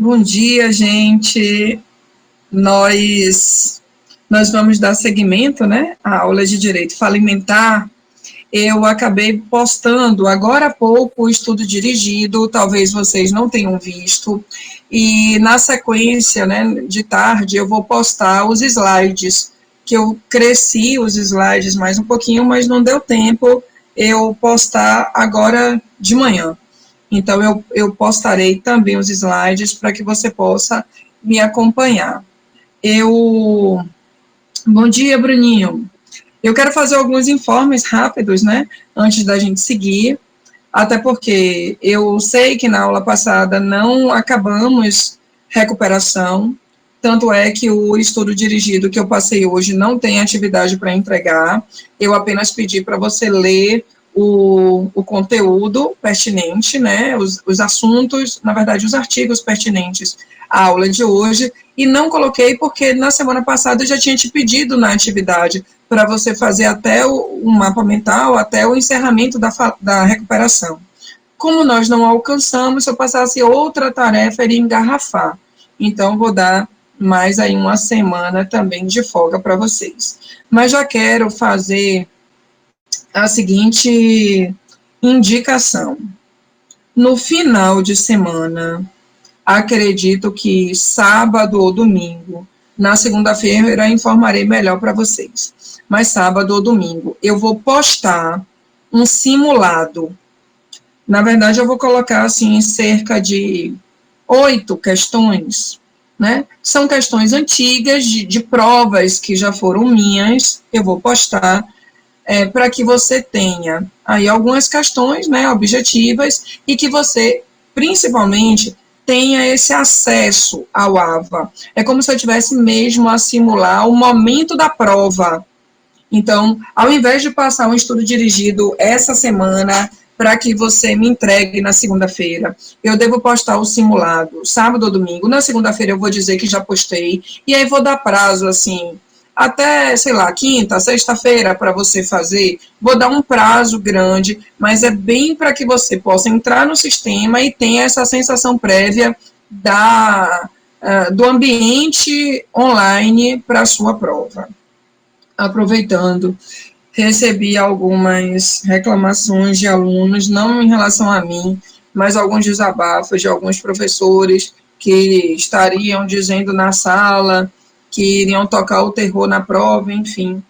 Bom dia, gente. Nós vamos dar seguimento, né, à aula de Direito Falimentar. Eu acabei postando agora há pouco o estudo dirigido, talvez vocês não tenham visto, e na sequência, né, de tarde, eu vou postar os slides, que eu cresci os slides mais um pouquinho, mas não deu tempo eu postar agora de manhã. Então, eu postarei também os slides para que você possa me acompanhar. Bom dia, Bruninho. Eu quero fazer alguns informes rápidos, né, antes da gente seguir, até porque eu sei que na aula passada não acabamos recuperação, tanto é que o estudo dirigido que eu passei hoje não tem atividade para entregar, eu apenas pedi para você ler o conteúdo pertinente, né, os assuntos, na verdade, os artigos pertinentes à aula de hoje, e não coloquei porque na semana passada eu já tinha te pedido na atividade para você fazer até o mapa mental, até o encerramento da recuperação. Como nós não alcançamos, se eu passasse outra tarefa, iria engarrafar. Então, vou dar mais aí uma semana também de folga para vocês. Mas já quero fazer a seguinte indicação. No final de semana, acredito que sábado ou domingo, na segunda-feira eu informarei melhor para vocês, mas sábado ou domingo, eu vou postar um simulado. Na verdade, eu vou colocar assim cerca de 8 questões, né? São questões antigas de provas que já foram minhas, eu vou postar para que você tenha aí algumas questões, né, objetivas, e que você, principalmente, tenha esse acesso ao AVA. É como se eu tivesse mesmo a simular o momento da prova. Então, ao invés de passar um estudo dirigido essa semana para que você me entregue na segunda-feira, eu devo postar o simulado sábado ou domingo. Na segunda-feira eu vou dizer que já postei, e aí vou dar prazo, assim, até, sei lá, quinta, sexta-feira para você fazer. Vou dar um prazo grande, mas é bem para que você possa entrar no sistema e tenha essa sensação prévia do ambiente online para a sua prova. Aproveitando, recebi algumas reclamações de alunos, não em relação a mim, mas alguns desabafos de alguns professores que estariam dizendo na sala que iriam tocar o terror na prova, enfim.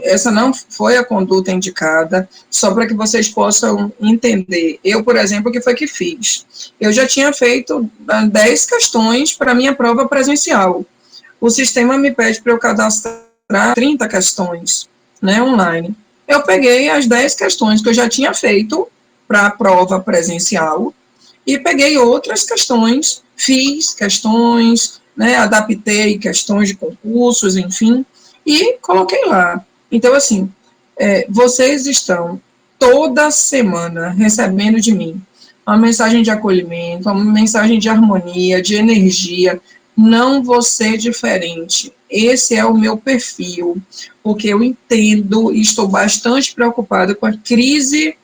Essa não foi a conduta indicada, só para que vocês possam entender. Eu, por exemplo, o que foi que fiz? Eu já tinha feito 10 questões para a minha prova presencial. O sistema me pede para eu cadastrar 30 questões, né, online. Eu peguei as 10 questões que eu já tinha feito para a prova presencial e peguei outras questões, fiz questões, né, adaptei questões de concursos, enfim, e coloquei lá. Então, assim, vocês estão toda semana recebendo de mim uma mensagem de acolhimento, uma mensagem de harmonia, de energia. Não vou ser diferente. Esse é o meu perfil, porque eu entendo e estou bastante preocupada com a crise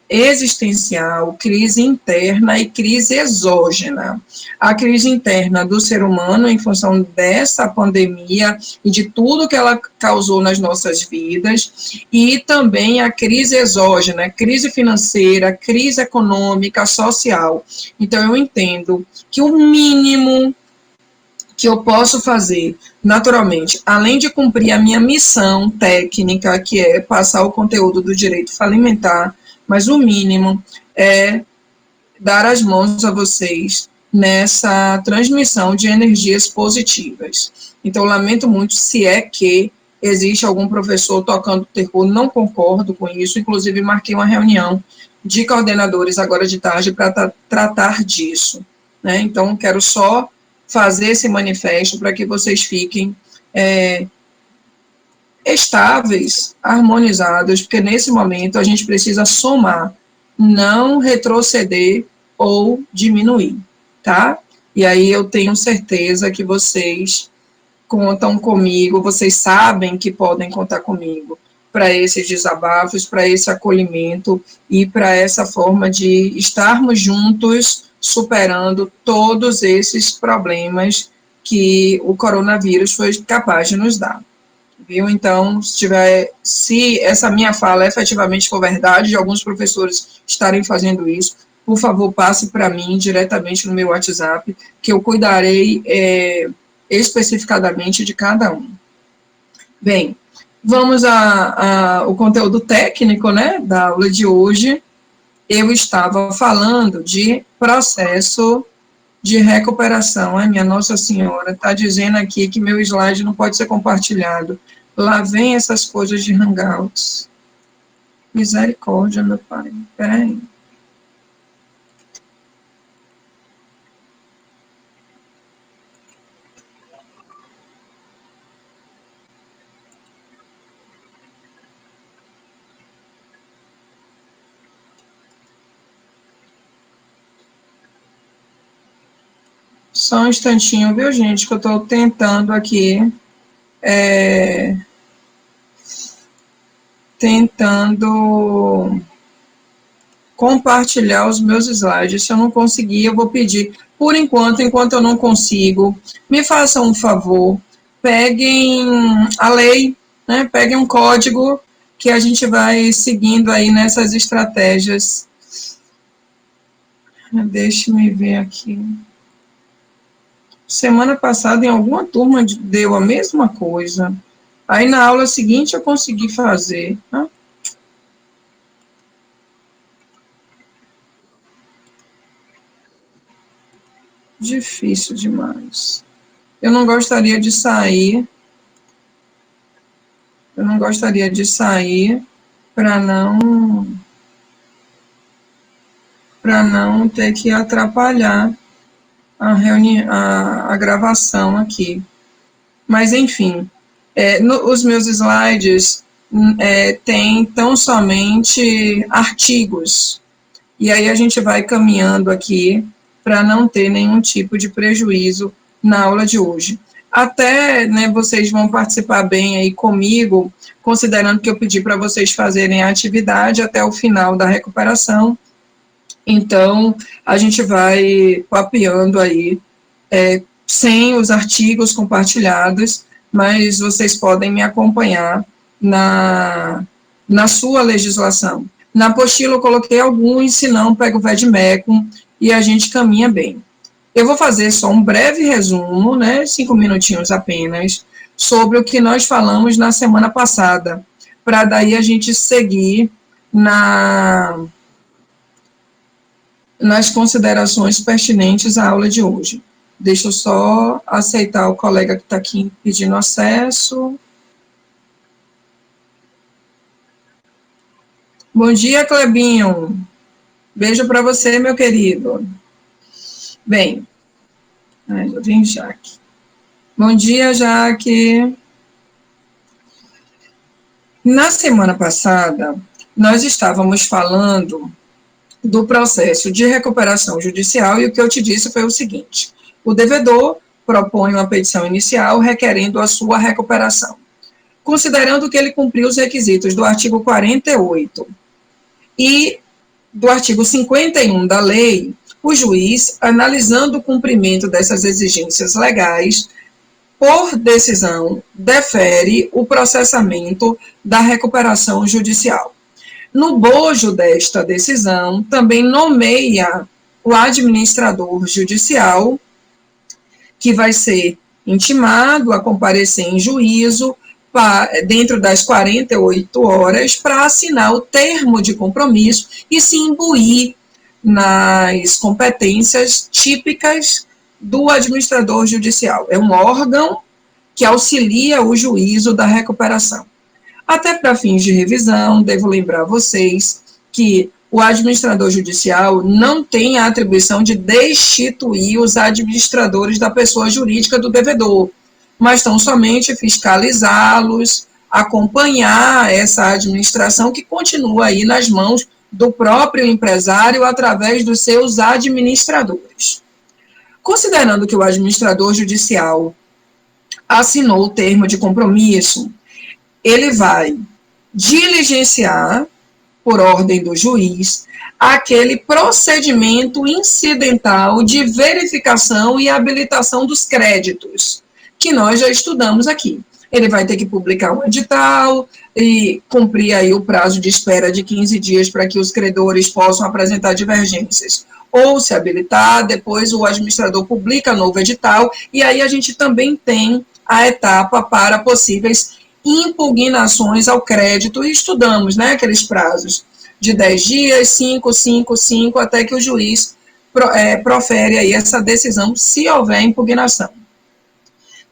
existencial, crise interna e crise exógena. A crise interna do ser humano em função dessa pandemia e de tudo que ela causou nas nossas vidas, e também a crise exógena, crise financeira, crise econômica, social. Então, eu entendo que o mínimo que eu posso fazer, naturalmente, além de cumprir a minha missão técnica, que é passar o conteúdo do direito falimentar, mas o mínimo é dar as mãos a vocês nessa transmissão de energias positivas. Então, lamento muito se é que existe algum professor tocando terror, não concordo com isso, inclusive marquei uma reunião de coordenadores agora de tarde para tratar disso, né? Então, quero só fazer esse manifesto para que vocês fiquem estáveis, harmonizados, porque nesse momento a gente precisa somar, não retroceder ou diminuir, tá? E aí eu tenho certeza que vocês contam comigo, vocês sabem que podem contar comigo para esses desabafos, para esse acolhimento e para essa forma de estarmos juntos superando todos esses problemas que o coronavírus foi capaz de nos dar. Viu? Então, se essa minha fala efetivamente for verdade, de alguns professores estarem fazendo isso, por favor, passe para mim diretamente no meu WhatsApp, que eu cuidarei especificadamente de cada um. Bem, vamos ao conteúdo técnico, né, da aula de hoje. Eu estava falando de processo de recuperação. Ai, minha Nossa Senhora, está dizendo aqui que meu slide não pode ser compartilhado. Lá vem essas coisas de Hangouts. Misericórdia, meu pai. Peraí. Só um instantinho, viu, gente, que eu estou tentando aqui, tentando compartilhar os meus slides. Se eu não conseguir, eu vou pedir. Por enquanto, enquanto eu não consigo, me façam um favor, peguem a lei, né, peguem um código que a gente vai seguindo aí nessas estratégias. Deixe-me ver aqui. Semana passada, em alguma turma, deu a mesma coisa. Aí, na aula seguinte, eu consegui fazer. Né? Difícil demais. Eu não gostaria de sair. Eu não gostaria de sair para não ter que atrapalhar a gravação aqui. Mas, enfim, os meus slides têm tão somente artigos. E aí a gente vai caminhando aqui para não ter nenhum tipo de prejuízo na aula de hoje. Até, né, vocês vão participar bem aí comigo, considerando que eu pedi para vocês fazerem a atividade até o final da recuperação. Então, a gente vai papeando aí, sem os artigos compartilhados, mas vocês podem me acompanhar na sua legislação. Na apostila eu coloquei alguns, se não, pego o VEDMECUM e a gente caminha bem. Eu vou fazer só um breve resumo, né, 5 minutinhos apenas, sobre o que nós falamos na semana passada, para daí a gente seguir nas considerações pertinentes à aula de hoje. Deixa eu só aceitar o colega que está aqui pedindo acesso. Bom dia, Clebinho. Beijo para você, meu querido. Bem, eu vim Jaque. Bom dia, Jaque. Na semana passada, nós estávamos falando do processo de recuperação judicial e o que eu te disse foi o seguinte: o devedor propõe uma petição inicial requerendo a sua recuperação, considerando que ele cumpriu os requisitos do artigo 48 e do artigo 51 da lei. O juiz, analisando o cumprimento dessas exigências legais, por decisão, defere o processamento da recuperação judicial. No bojo desta decisão, também nomeia o administrador judicial, que vai ser intimado a comparecer em juízo dentro das 48 horas para assinar o termo de compromisso e se imbuir nas competências típicas do administrador judicial. É um órgão que auxilia o juízo da recuperação. Até para fins de revisão, devo lembrar vocês que o administrador judicial não tem a atribuição de destituir os administradores da pessoa jurídica do devedor, mas tão somente fiscalizá-los, acompanhar essa administração que continua aí nas mãos do próprio empresário através dos seus administradores. Considerando que o administrador judicial assinou o termo de compromisso, ele vai diligenciar por ordem do juiz, aquele procedimento incidental de verificação e habilitação dos créditos, que nós já estudamos aqui. Ele vai ter que publicar um edital e cumprir aí o prazo de espera de 15 dias para que os credores possam apresentar divergências ou se habilitar, depois o administrador publica novo edital, e aí a gente também tem a etapa para possíveis impugnações ao crédito, e estudamos, né, aqueles prazos de 10 dias, 5, 5, 5, até que o juiz profere aí essa decisão, se houver impugnação.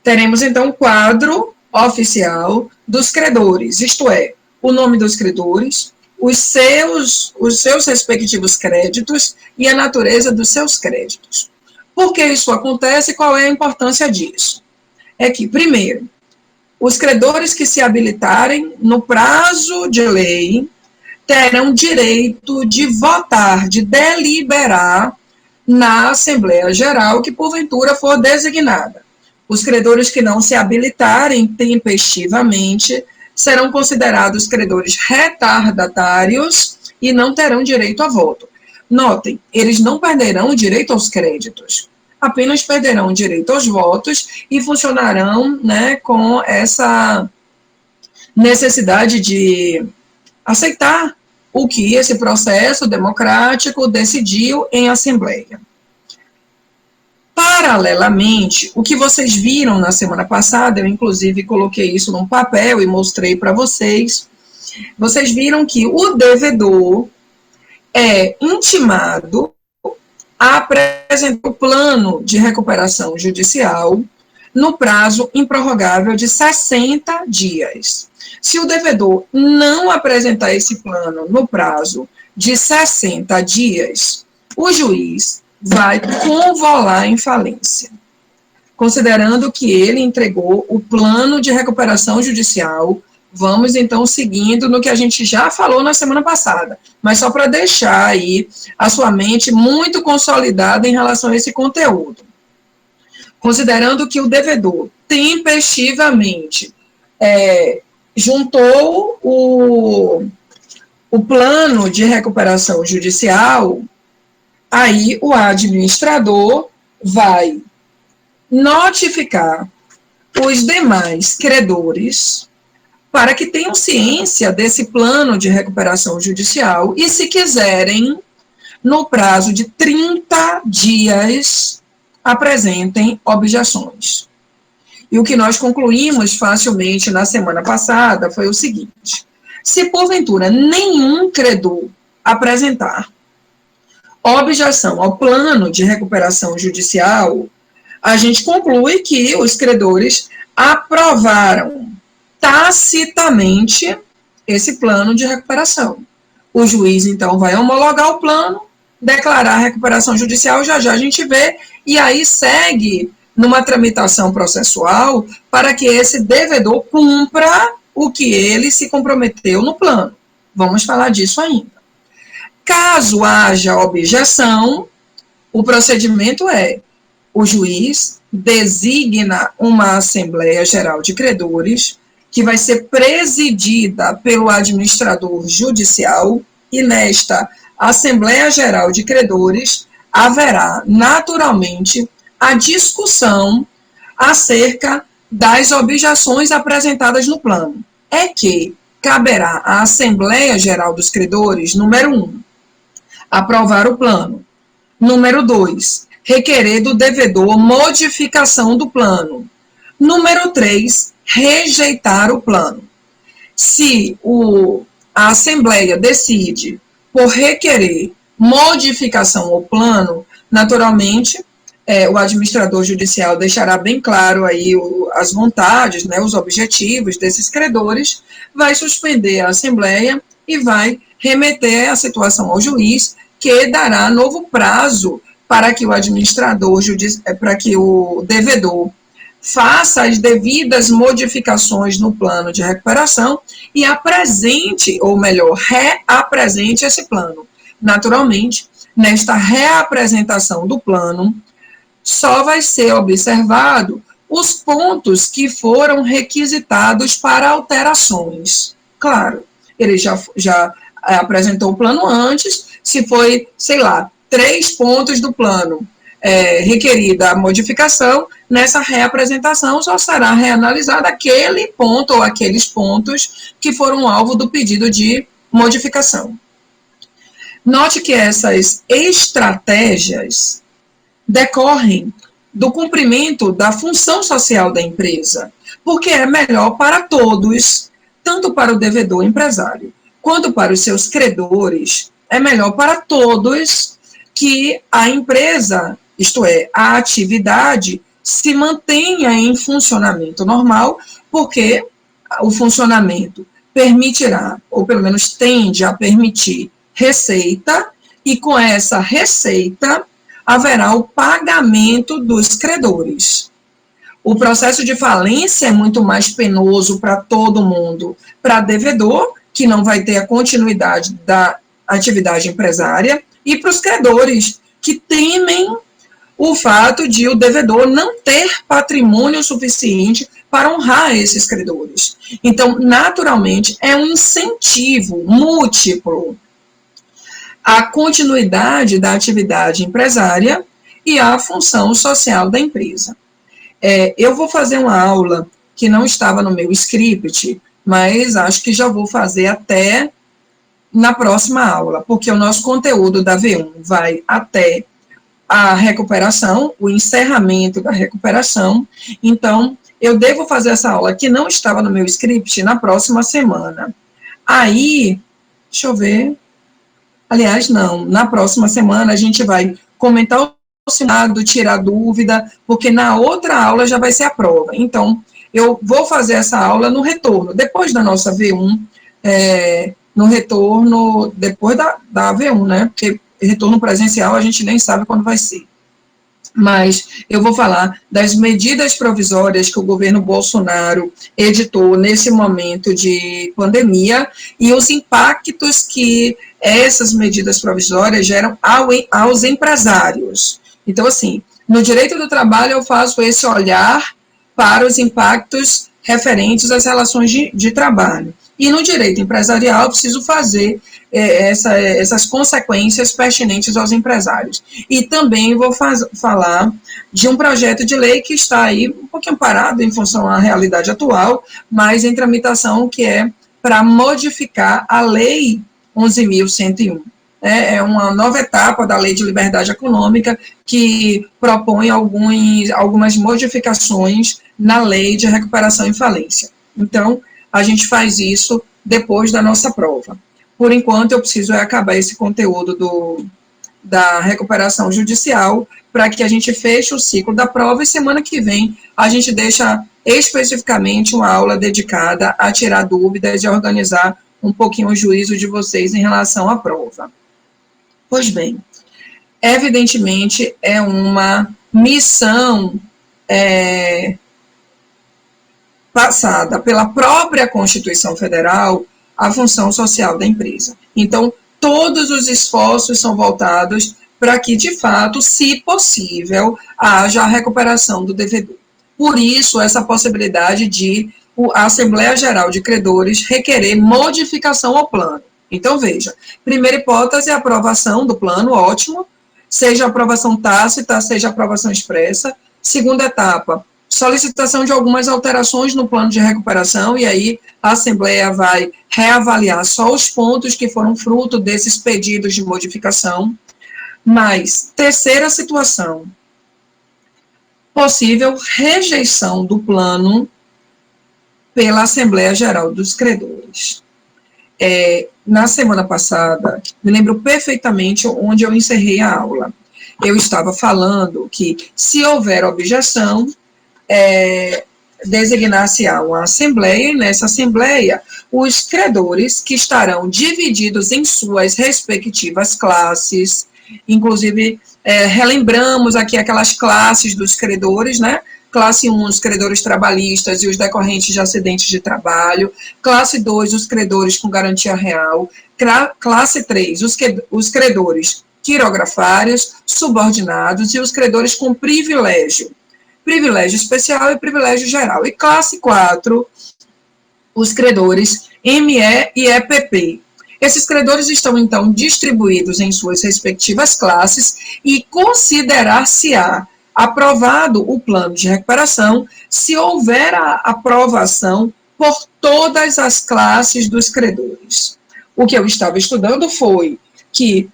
Teremos, então, o quadro oficial dos credores, isto é, o nome dos credores, os seus respectivos créditos e a natureza dos seus créditos. Por que isso acontece e qual é a importância disso? É que, primeiro, os credores que se habilitarem no prazo de lei terão direito de votar, de deliberar na Assembleia Geral que porventura for designada. Os credores que não se habilitarem tempestivamente serão considerados credores retardatários e não terão direito a voto. Notem, eles não perderão o direito aos créditos, apenas perderão o direito aos votos e funcionarão, né, com essa necessidade de aceitar o que esse processo democrático decidiu em assembleia. Paralelamente, o que vocês viram na semana passada, eu inclusive coloquei isso num papel e mostrei para vocês, vocês viram que o devedor é intimado a apresentar o plano de recuperação judicial no prazo improrrogável de 60 dias. Se o devedor não apresentar esse plano no prazo de 60 dias, o juiz vai convolar em falência, considerando que ele entregou o plano de recuperação judicial. Vamos, então, seguindo no que a gente já falou na semana passada, mas só para deixar aí a sua mente muito consolidada em relação a esse conteúdo. Considerando que o devedor tempestivamente juntou o plano de recuperação judicial, aí o administrador vai notificar os demais credores para que tenham ciência desse plano de recuperação judicial e, se quiserem, no prazo de 30 dias, apresentem objeções. E o que nós concluímos facilmente na semana passada foi o seguinte: se porventura nenhum credor apresentar objeção ao plano de recuperação judicial, a gente conclui que os credores aprovaram tacitamente esse plano de recuperação. O juiz, então, vai homologar o plano, declarar a recuperação judicial, já a gente vê, e aí segue numa tramitação processual para que esse devedor cumpra o que ele se comprometeu no plano. Vamos falar disso ainda. Caso haja objeção, o procedimento é: o juiz designa uma Assembleia Geral de Credores, que vai ser presidida pelo administrador judicial, e nesta Assembleia Geral de Credores haverá, naturalmente, a discussão acerca das objeções apresentadas no plano. É que caberá à Assembleia Geral dos Credores, número 1, aprovar o plano. Número 2, requerer do devedor modificação do plano. Número 3, rejeitar o plano. Se a Assembleia decide por requerer modificação ao plano, naturalmente, o administrador judicial deixará bem claro aí as vontades, né, os objetivos desses credores, vai suspender a Assembleia e vai remeter a situação ao juiz, que dará novo prazo para que o administrador, para que o devedor faça as devidas modificações no plano de recuperação e apresente, ou melhor, reapresente esse plano. Naturalmente, nesta reapresentação do plano, só vai ser observado os pontos que foram requisitados para alterações. Claro, ele já apresentou o plano antes, se foi, sei lá, 3 pontos do plano requerida a modificação, nessa reapresentação só será reanalisado aquele ponto ou aqueles pontos que foram alvo do pedido de modificação. Note que essas estratégias decorrem do cumprimento da função social da empresa, porque é melhor para todos, tanto para o devedor empresário, quanto para os seus credores, é melhor para todos que a empresa, isto é, a atividade, se mantenha em funcionamento normal, porque o funcionamento permitirá, ou pelo menos tende a permitir, receita, e com essa receita haverá o pagamento dos credores. O processo de falência é muito mais penoso para todo mundo, para devedor, que não vai ter a continuidade da atividade empresária, e para os credores, que temem o fato de o devedor não ter patrimônio suficiente para honrar esses credores. Então, naturalmente, é um incentivo múltiplo à continuidade da atividade empresária e à função social da empresa. Eu vou fazer uma aula que não estava no meu script, mas acho que já vou fazer até na próxima aula, porque o nosso conteúdo da V1 vai até a recuperação, o encerramento da recuperação. Então, eu devo fazer essa aula que não estava no meu script na próxima semana. Aí, deixa eu ver. Aliás, não, na próxima semana a gente vai comentar o simulado, tirar dúvida, porque na outra aula já vai ser a prova. Então, eu vou fazer essa aula no retorno, depois da nossa V1, no retorno, depois da V1, né? Porque retorno presencial a gente nem sabe quando vai ser. Mas eu vou falar das medidas provisórias que o governo Bolsonaro editou nesse momento de pandemia e os impactos que essas medidas provisórias geram aos empresários. Então, assim, no direito do trabalho eu faço esse olhar para os impactos referentes às relações de trabalho. E no direito empresarial eu preciso fazer essas consequências pertinentes aos empresários. E também vou falar de um projeto de lei que está aí um pouquinho parado em função da realidade atual, mas em tramitação, que é para modificar a Lei 11.101. É uma nova etapa da Lei de Liberdade Econômica que propõe algumas modificações na Lei de Recuperação e Falência. Então, a gente faz isso depois da nossa prova. Por enquanto, eu preciso acabar esse conteúdo da recuperação judicial para que a gente feche o ciclo da prova e semana que vem a gente deixa especificamente uma aula dedicada a tirar dúvidas e a organizar um pouquinho o juízo de vocês em relação à prova. Pois bem, evidentemente é uma missão passada pela própria Constituição Federal a função social da empresa. Então, todos os esforços são voltados para que, de fato, se possível, haja a recuperação do devedor. Por isso, essa possibilidade de a Assembleia Geral de Credores requerer modificação ao plano. Então, veja, primeira hipótese é a aprovação do plano, ótimo, seja aprovação tácita, seja aprovação expressa. Segunda etapa, solicitação de algumas alterações no plano de recuperação, e aí a Assembleia vai reavaliar só os pontos que foram fruto desses pedidos de modificação. Mas, terceira situação, possível rejeição do plano pela Assembleia Geral dos Credores. Na semana passada, me lembro perfeitamente onde eu encerrei a aula. Eu estava falando que, se houver objeção, designar-se-á uma assembleia, e nessa assembleia, os credores, que estarão divididos em suas respectivas classes, inclusive, relembramos aqui aquelas classes dos credores, né? Classe 1, os credores trabalhistas e os decorrentes de acidentes de trabalho. Classe 2, os credores com garantia real. Classe 3, os credores quirografários, subordinados e os credores com privilégio especial e privilégio geral. E classe 4, os credores ME e EPP. Esses credores estão, então, distribuídos em suas respectivas classes e considerar-se-á aprovado o plano de recuperação se houver a aprovação por todas as classes dos credores. O que eu estava estudando foi que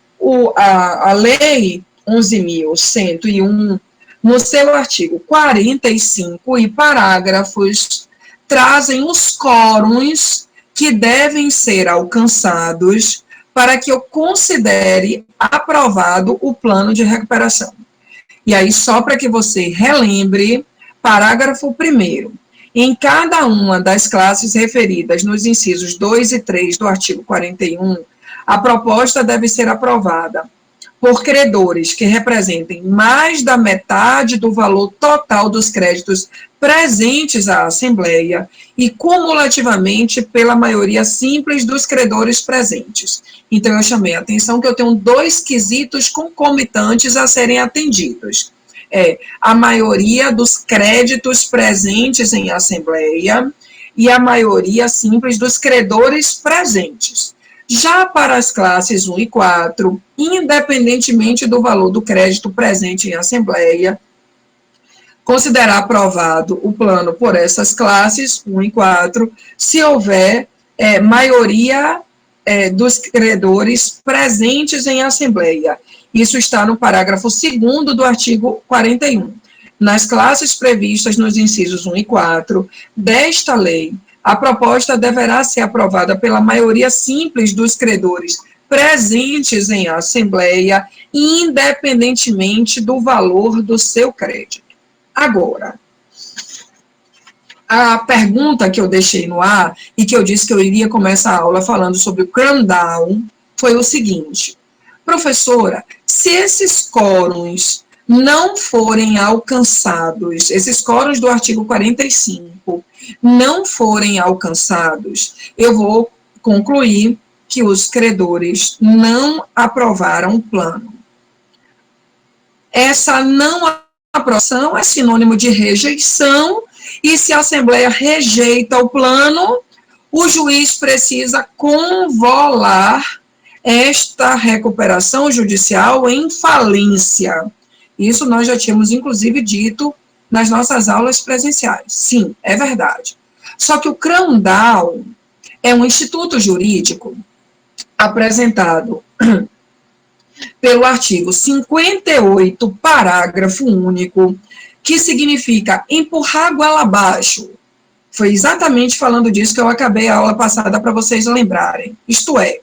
a Lei 11.101, no seu artigo 45 e parágrafos, trazem os quórums que devem ser alcançados para que eu considere aprovado o plano de recuperação. E aí, só para que você relembre, parágrafo 1º. Em cada uma das classes referidas nos incisos 2 e 3 do artigo 41, a proposta deve ser aprovada por credores que representem mais da metade do valor total dos créditos presentes à Assembleia e cumulativamente pela maioria simples dos credores presentes. Então, eu chamei a atenção que eu tenho 2 quesitos concomitantes a serem atendidos. A maioria dos créditos presentes em Assembleia e a maioria simples dos credores presentes. Já para as classes 1 e 4, independentemente do valor do crédito presente em Assembleia, considerar aprovado o plano por essas classes, 1 e 4, se houver maioria dos credores presentes em Assembleia. Isso está no parágrafo 2º do artigo 41. Nas classes previstas nos incisos 1 e 4 desta lei, a proposta deverá ser aprovada pela maioria simples dos credores presentes em Assembleia, independentemente do valor do seu crédito. Agora, a pergunta que eu deixei no ar e que eu disse que eu iria começar a aula falando sobre o cram-down foi o seguinte: professora, se esses quórums não forem alcançados, esses quórums do artigo 45 não forem alcançados, eu vou concluir que os credores não aprovaram o plano. Essa não aprovação é sinônimo de rejeição, e se a Assembleia rejeita o plano, o juiz precisa convolar esta recuperação judicial em falência. Isso nós já tínhamos, inclusive, dito nas nossas aulas presenciais. Sim, é verdade. Só que o cram-down é um instituto jurídico apresentado pelo artigo 58, parágrafo único, que significa empurrar goela abaixo. Foi exatamente falando disso que eu acabei a aula passada para vocês lembrarem. Isto é,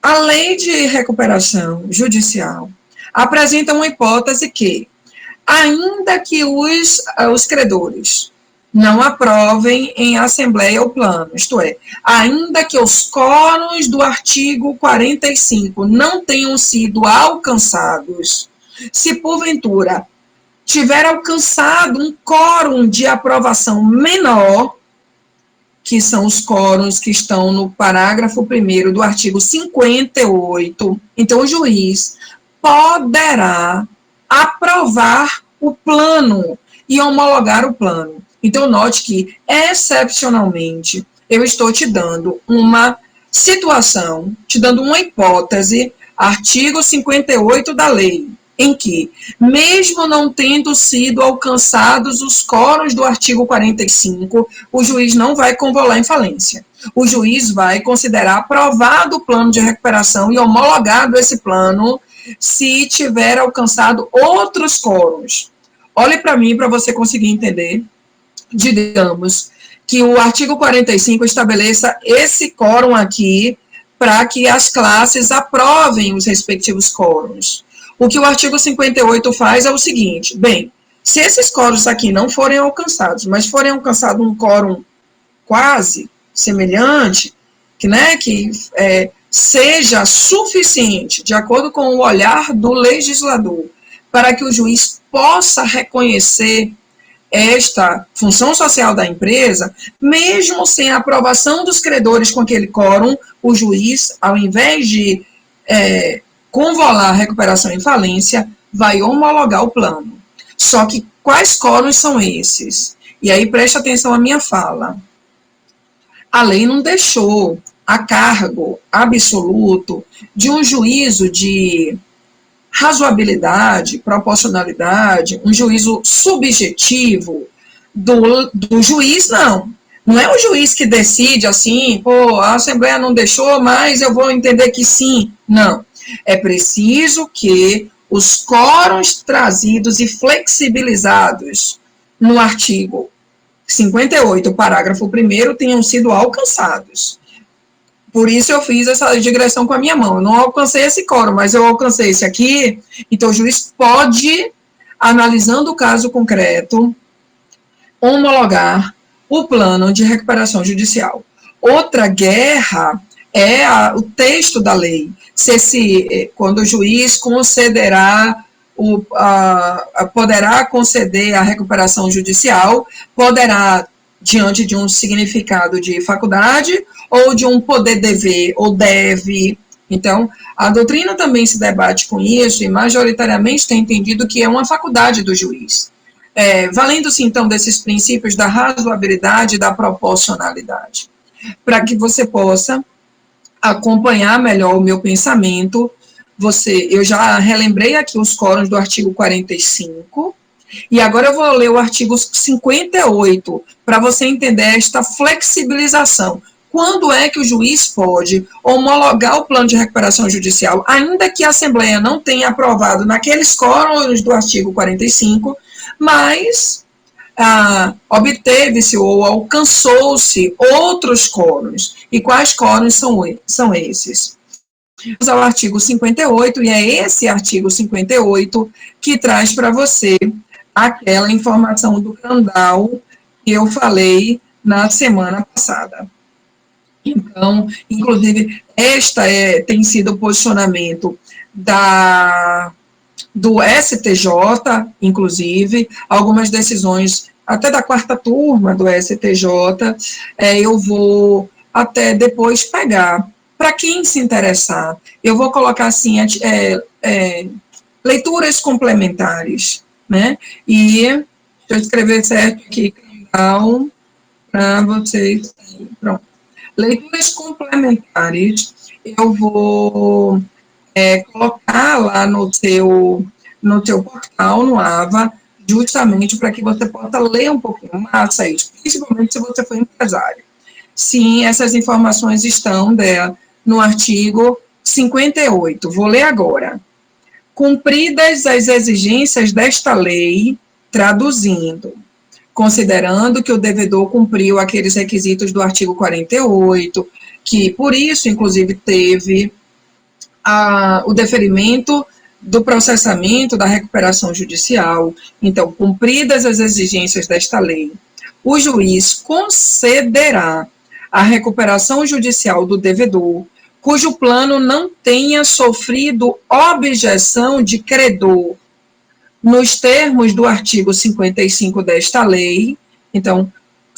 a lei de recuperação judicial apresenta uma hipótese que, ainda que os credores não aprovem em Assembleia o plano, isto é, ainda que os quórums do artigo 45 não tenham sido alcançados, se porventura tiver alcançado um quórum de aprovação menor, que são os quórums que estão no parágrafo 1º do artigo 58, então o juiz poderá aprovar o plano e homologar o plano. Então, note que, excepcionalmente, eu estou te dando uma situação, te dando uma hipótese, artigo 58 da lei, em que, mesmo não tendo sido alcançados os quórums do artigo 45, o juiz não vai convolar em falência. O juiz vai considerar aprovado o plano de recuperação e homologado esse plano se tiver alcançado outros quórums. Olhe para mim para você conseguir entender. Digamos que o artigo 45 estabeleça esse quórum aqui para que as classes aprovem os respectivos quórums. O que o artigo 58 faz é o seguinte: bem, se esses quórums aqui não forem alcançados, mas forem alcançado um quórum quase semelhante, que seja suficiente, de acordo com o olhar do legislador, para que o juiz possa reconhecer esta função social da empresa, mesmo sem a aprovação dos credores com aquele quórum, o juiz, ao invés de convolar a recuperação em falência, vai homologar o plano. Só que quais quórums são esses? E aí preste atenção à minha fala. A lei não deixou a cargo absoluto de um juízo de razoabilidade, proporcionalidade, um juízo subjetivo do juiz, não. Não é o juiz que decide assim, pô, a Assembleia não deixou, mas eu vou entender que sim. Não. É preciso que os quórums trazidos e flexibilizados no artigo 58, parágrafo 1º, tenham sido alcançados. Por isso eu fiz essa digressão com a minha mão. Eu não alcancei esse quórum, mas eu alcancei esse aqui. Então, o juiz pode, analisando o caso concreto, homologar o plano de recuperação judicial. Outra guerra é o texto da lei. Quando o juiz concederá, poderá conceder a recuperação judicial, poderá, diante de um significado de faculdade, ou de um poder dever, ou deve. Então, a doutrina também se debate com isso, e majoritariamente tem entendido que é uma faculdade do juiz. Valendo-se, então, desses princípios da razoabilidade e da proporcionalidade, para que você possa acompanhar melhor o meu pensamento. Eu já relembrei aqui os quórums do artigo 45, e agora eu vou ler o artigo 58, para você entender esta flexibilização. Quando é que o juiz pode homologar o plano de recuperação judicial, ainda que a Assembleia não tenha aprovado naqueles quórums do artigo 45, mas obteve-se ou alcançou-se outros quórums. E quais quórums são esses? É o artigo 58, e é esse artigo 58 que traz para você aquela informação do Crandall que eu falei na semana passada. Então, inclusive, tem sido o posicionamento do STJ, inclusive, algumas decisões, até da 4ª turma do STJ, eu vou até depois pegar. Para quem se interessar, eu vou colocar assim, leituras complementares, né? E deixa eu escrever certo aqui, para vocês. Pronto. Leituras complementares, eu vou colocar lá no teu portal, no AVA, justamente para que você possa ler um pouquinho mais isso, principalmente se você for empresário. Sim, essas informações estão no artigo 58. Vou ler agora. Cumpridas as exigências desta lei, traduzindo, considerando que o devedor cumpriu aqueles requisitos do artigo 48, que por isso, inclusive, teve o deferimento do processamento da recuperação judicial. Então, cumpridas as exigências desta lei, o juiz concederá a recuperação judicial do devedor, cujo plano não tenha sofrido objeção de credor, nos termos do artigo 55 desta lei, então,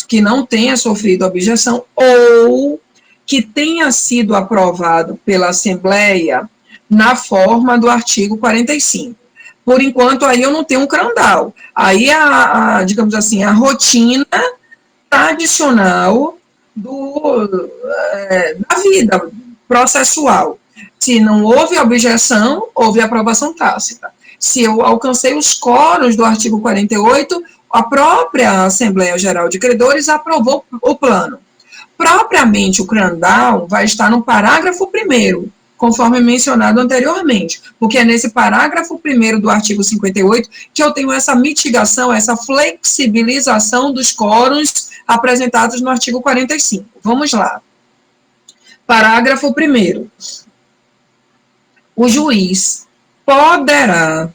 que não tenha sofrido objeção, ou que tenha sido aprovado pela Assembleia na forma do artigo 45. Por enquanto, aí eu não tenho um Crandall. Aí, digamos assim, a rotina tradicional da vida processual. Se não houve objeção, houve aprovação tácita. Se eu alcancei os quórums do artigo 48, a própria Assembleia Geral de Credores aprovou o plano. Propriamente, o Crandall vai estar no parágrafo 1º, conforme mencionado anteriormente, porque é nesse parágrafo 1º do artigo 58 que eu tenho essa mitigação, essa flexibilização dos quórums apresentados no artigo 45. Vamos lá. Parágrafo 1º. O juiz poderá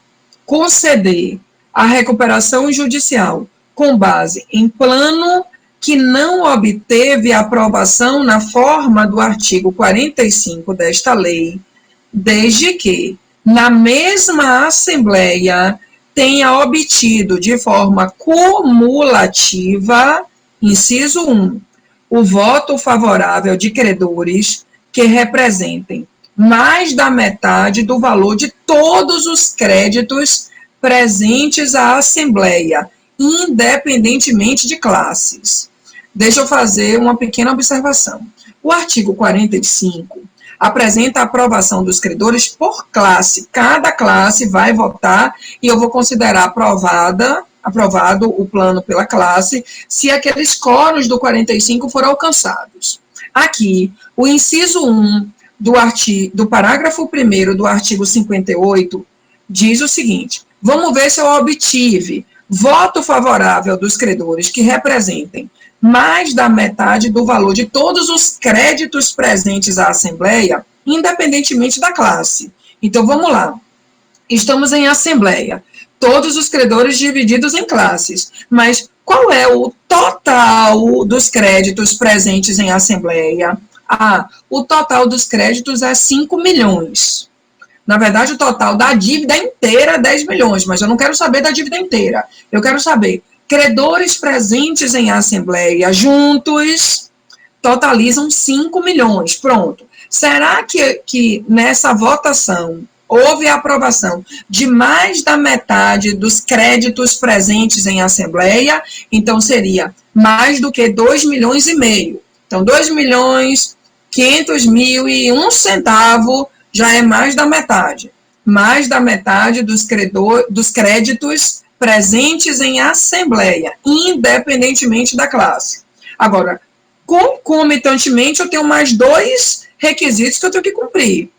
conceder a recuperação judicial com base em plano que não obteve aprovação na forma do artigo 45 desta lei, desde que, na mesma Assembleia, tenha obtido de forma cumulativa, inciso 1, o voto favorável de credores que representem mais da metade do valor de todos os créditos presentes à Assembleia, independentemente de classes. Deixa eu fazer uma pequena observação. O artigo 45 apresenta a aprovação dos credores por classe. Cada classe vai votar e eu vou considerar aprovado o plano pela classe se aqueles quóruns do 45 foram alcançados. Aqui, o inciso 1 do parágrafo 1º do artigo 58 diz o seguinte: vamos ver se eu obtive voto favorável dos credores que representem mais da metade do valor de todos os créditos presentes à Assembleia, independentemente da classe. Então, vamos lá. Estamos em Assembleia. Todos os credores divididos em classes. Mas qual é o total dos créditos presentes em Assembleia? O total dos créditos é 5 milhões. Na verdade, o total da dívida inteira é 10 milhões, mas eu não quero saber da dívida inteira. Eu quero saber, credores presentes em Assembleia juntos totalizam 5 milhões. Pronto. Será que nessa votação houve a aprovação de mais da metade dos créditos presentes em Assembleia? Então, seria mais do que 2,5 milhões. Então, 2 milhões, 500 mil e 1 centavo já é mais da metade. Mais da metade dos créditos presentes em Assembleia, independentemente da classe. Agora, concomitantemente, eu tenho mais 2 requisitos que eu tenho que cumprir.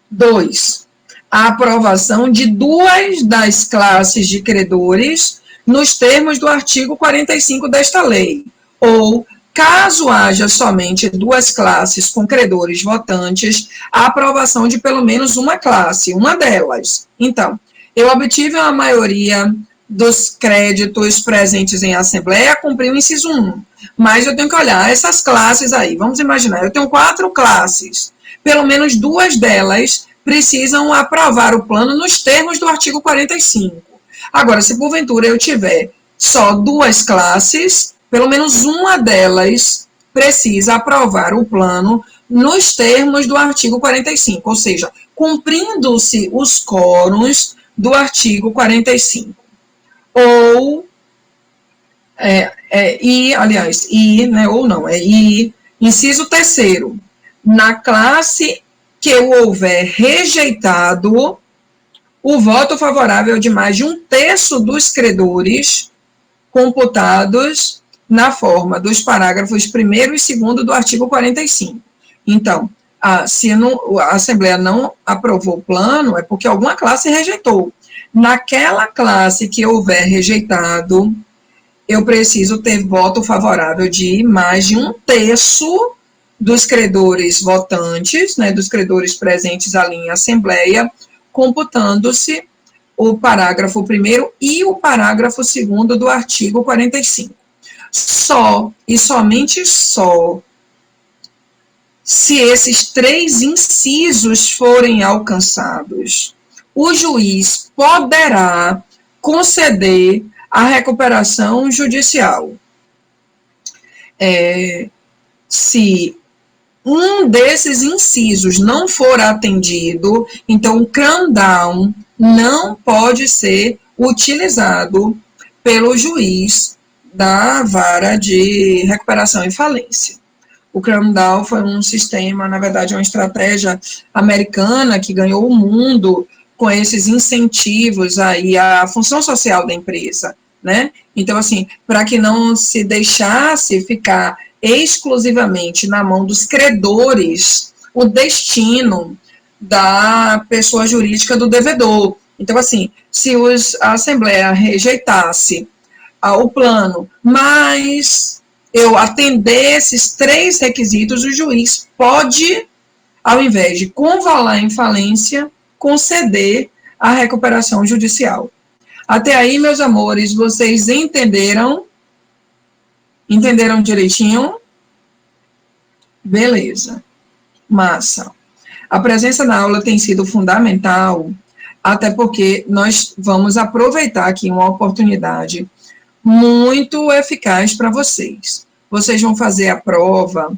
2. A aprovação de 2 das classes de credores nos termos do artigo 45 desta lei. Ou, caso haja somente 2 classes com credores votantes, a aprovação de pelo menos uma classe, uma delas. Então, eu obtive a maioria dos créditos presentes em Assembleia, cumpri o inciso 1. Mas eu tenho que olhar essas classes aí. Vamos imaginar, eu tenho 4 classes. Pelo menos 2 delas precisam aprovar o plano nos termos do artigo 45. Agora, se porventura eu tiver só 2 classes, pelo menos uma delas precisa aprovar o plano nos termos do artigo 45, ou seja, cumprindo-se os quóruns do artigo 45. Ou, inciso 3º, na classe que eu houver rejeitado o voto favorável de mais de 1/3 dos credores computados na forma dos parágrafos 1º e 2º do artigo 45. Então, se a Assembleia não aprovou o plano, é porque alguma classe rejeitou. Naquela classe que houver rejeitado, eu preciso ter voto favorável de mais de 1/3 dos credores votantes, né, dos credores presentes ali em Assembleia, computando-se o parágrafo 1º e o parágrafo 2º do artigo 45. Só e somente só se esses 3 incisos forem alcançados, o juiz poderá conceder a recuperação judicial. Se um desses incisos não for atendido, então o cram-down não pode ser utilizado pelo juiz da vara de recuperação e falência. O cram-down foi um sistema, na verdade, uma estratégia americana que ganhou o mundo com esses incentivos aí à função social da empresa, né? Então, assim, para que não se deixasse ficar exclusivamente na mão dos credores o destino da pessoa jurídica do devedor. Então, assim, se a Assembleia rejeitasse o plano, mas eu atender esses 3 requisitos, o juiz pode, ao invés de convalar em falência, conceder a recuperação judicial. Até aí, meus amores, vocês entenderam? Entenderam direitinho? Beleza. Massa. A presença na aula tem sido fundamental, até porque nós vamos aproveitar aqui uma oportunidade muito eficaz para vocês. Vocês vão fazer a prova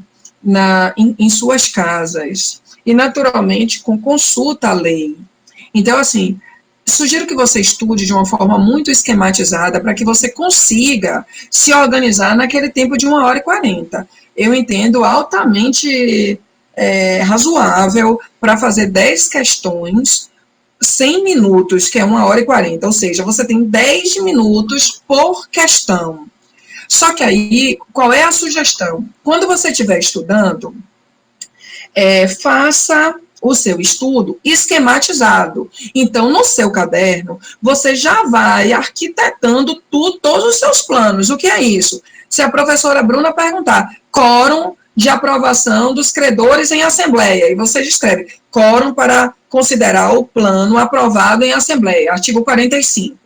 em suas casas e, naturalmente, com consulta à lei. Então, assim, sugiro que você estude de uma forma muito esquematizada para que você consiga se organizar naquele tempo de 1h40. eu entendo altamente razoável para fazer 10 questões, 100 minutos, que é 1h40, ou seja, você tem 10 minutos por questão. Só que aí, qual é a sugestão? Quando você estiver estudando, faça o seu estudo esquematizado. Então, no seu caderno, você já vai arquitetando todos os seus planos. O que é isso? Se a professora Bruna perguntar, quórum de aprovação dos credores em assembleia, e você escreve, quórum para considerar o plano aprovado em assembleia, artigo 45.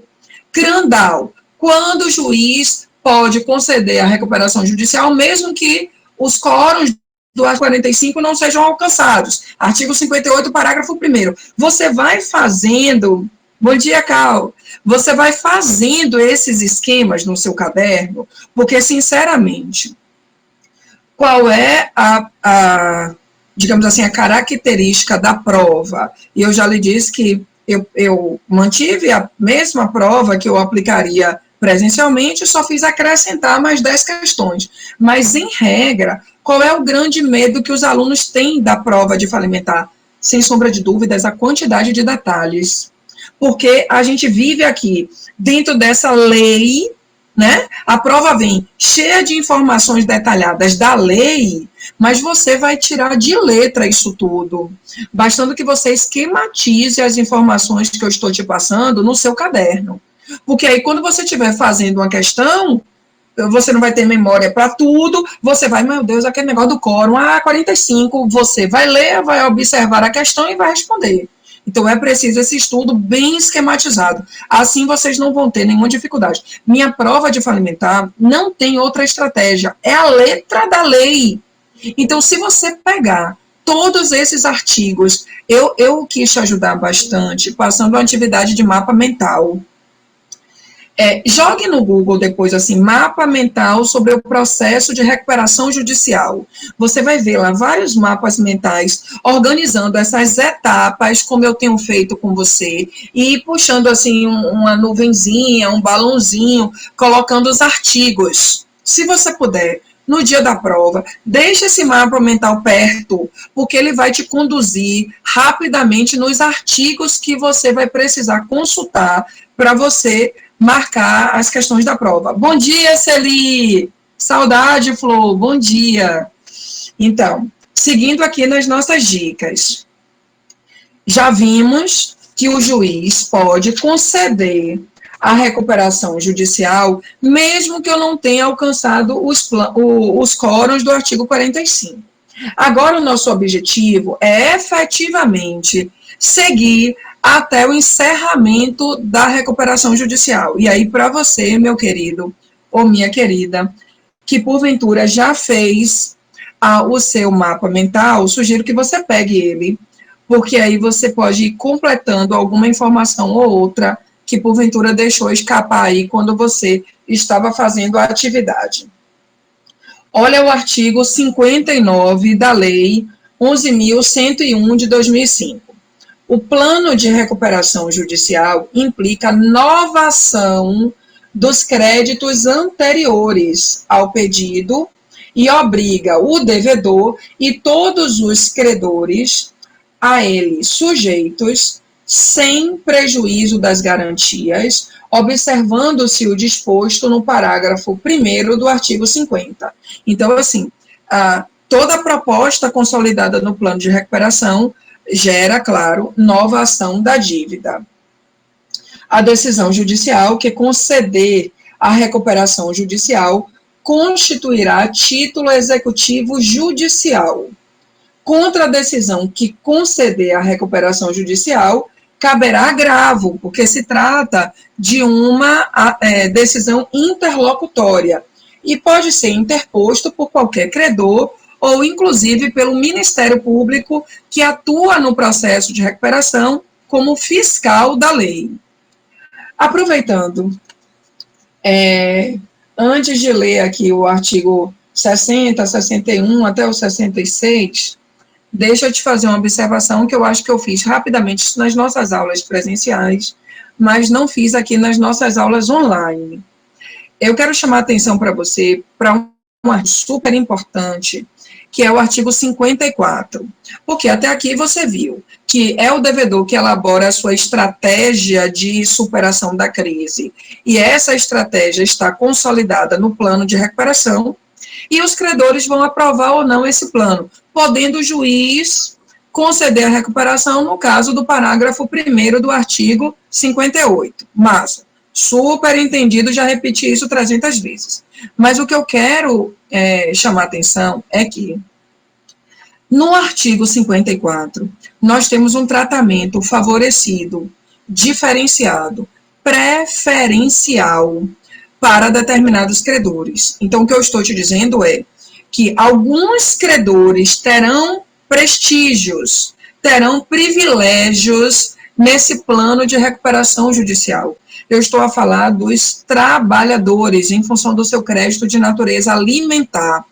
Crandall, quando o juiz pode conceder a recuperação judicial, mesmo que os quórums do artigo 45 não sejam alcançados. Artigo 58, parágrafo 1º. Você vai fazendo, bom dia, Cal, você vai fazendo esses esquemas no seu caderno, porque, sinceramente, qual é digamos assim, a característica da prova? E eu já lhe disse que eu mantive a mesma prova que eu aplicaria presencialmente, só fiz acrescentar mais 10 questões. Mas, em regra, qual é o grande medo que os alunos têm da prova de falimentar? Sem sombra de dúvidas, a quantidade de detalhes. Porque a gente vive aqui dentro dessa lei, né? A prova vem cheia de informações detalhadas da lei, mas você vai tirar de letra isso tudo, bastando que você esquematize as informações que eu estou te passando no seu caderno. Porque aí, quando você estiver fazendo uma questão, você não vai ter memória para tudo, você vai, meu Deus, aquele negócio do quórum, 45, você vai ler, vai observar a questão e vai responder. Então, é preciso esse estudo bem esquematizado. Assim, vocês não vão ter nenhuma dificuldade. Minha prova de falimentar não tem outra estratégia. É a letra da lei. Então, se você pegar todos esses artigos, eu quis te ajudar bastante, passando uma atividade de mapa mental. Jogue no Google depois, assim, mapa mental sobre o processo de recuperação judicial. Você vai ver lá vários mapas mentais organizando essas etapas, como eu tenho feito com você, e puxando, assim, uma nuvenzinha, um balãozinho, colocando os artigos. Se você puder, no dia da prova, deixe esse mapa mental perto, porque ele vai te conduzir rapidamente nos artigos que você vai precisar consultar para você marcar as questões da prova. Bom dia, Celi! Saudade, Flor, bom dia! Então, seguindo aqui nas nossas dicas, já vimos que o juiz pode conceder a recuperação judicial, mesmo que eu não tenha alcançado os quórums do artigo 45. Agora, o nosso objetivo é efetivamente seguir até o encerramento da recuperação judicial. E aí, para você, meu querido ou minha querida, que porventura já fez o seu mapa mental, sugiro que você pegue ele, porque aí você pode ir completando alguma informação ou outra que porventura deixou escapar aí quando você estava fazendo a atividade. Olha o artigo 59 da Lei 11.101 de 2005. O plano de recuperação judicial implica novação dos créditos anteriores ao pedido e obriga o devedor e todos os credores a ele sujeitos, sem prejuízo das garantias, observando-se o disposto no parágrafo 1º do artigo 50. Então, assim, toda a proposta consolidada no plano de recuperação gera, claro, nova ação da dívida. A decisão judicial que conceder a recuperação judicial constituirá título executivo judicial. Contra a decisão que conceder a recuperação judicial, caberá agravo, porque se trata de uma decisão interlocutória e pode ser interposto por qualquer credor ou, inclusive, pelo Ministério Público, que atua no processo de recuperação como fiscal da lei. Aproveitando, antes de ler aqui o artigo 60, 61 até o 66, deixa eu te fazer uma observação que eu acho que eu fiz rapidamente nas nossas aulas presenciais, mas não fiz aqui nas nossas aulas online. Eu quero chamar a atenção para você para um artigo super importante, que é o artigo 54. Porque até aqui você viu que é o devedor que elabora a sua estratégia de superação da crise. E essa estratégia está consolidada no plano de recuperação, e os credores vão aprovar ou não esse plano, podendo o juiz conceder a recuperação no caso do parágrafo 1º do artigo 58. Mas, super entendido, já repeti isso 300 vezes. Mas o que eu quero chamar a atenção é que, no artigo 54, nós temos um tratamento favorecido, diferenciado, preferencial para determinados credores. Então, o que eu estou te dizendo é que alguns credores terão prestígios, terão privilégios nesse plano de recuperação judicial. Eu estou a falar dos trabalhadores, em função do seu crédito de natureza alimentar.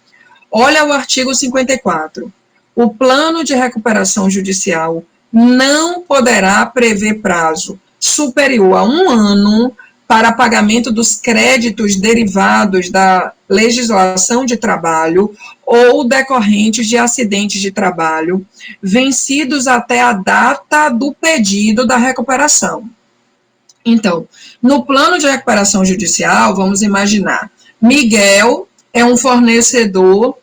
Olha o artigo 54. O plano de recuperação judicial não poderá prever prazo superior a 1 ano para pagamento dos créditos derivados da legislação de trabalho ou decorrentes de acidentes de trabalho, vencidos até a data do pedido da recuperação. Então, no plano de recuperação judicial, vamos imaginar, Miguel é um fornecedor,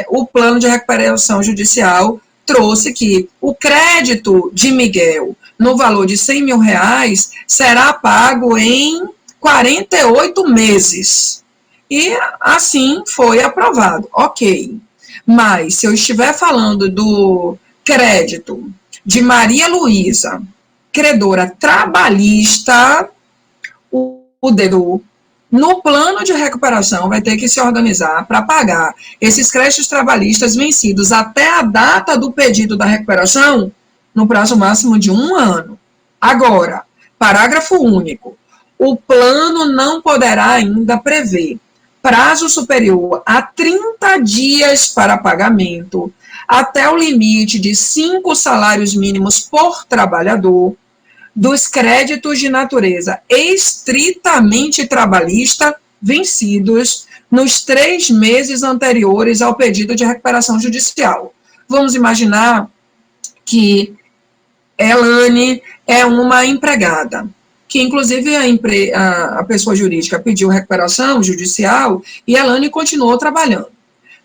o plano de recuperação judicial trouxe que o crédito de Miguel, no valor de R$100 mil, será pago em 48 meses. E assim foi aprovado. Ok. Mas, se eu estiver falando do crédito de Maria Luísa, credora trabalhista, o devedor, no plano de recuperação, vai ter que se organizar para pagar esses créditos trabalhistas vencidos até a data do pedido da recuperação, no prazo máximo de 1 ano. Agora, parágrafo único. O plano não poderá ainda prever prazo superior a 30 dias para pagamento, até o limite de 5 salários mínimos por trabalhador, dos créditos de natureza estritamente trabalhista vencidos nos 3 meses anteriores ao pedido de recuperação judicial. Vamos imaginar que Elane é uma empregada, que inclusive a pessoa jurídica pediu recuperação judicial e Elane continuou trabalhando.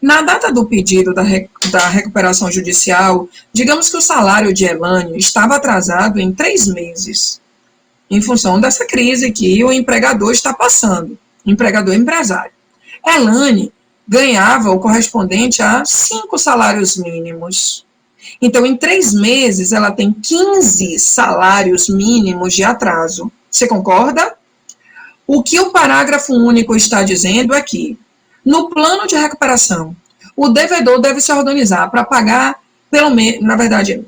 Na data do pedido da recuperação judicial, digamos que o salário de Elane estava atrasado em 3 meses, em função dessa crise que o empregador está passando, empregador empresário. Elane ganhava o correspondente a 5 salários mínimos. Então, em 3 meses, ela tem 15 salários mínimos de atraso. Você concorda? O que o parágrafo único está dizendo é que, no plano de recuperação, o devedor deve se organizar para pagar, pelo menos, na verdade,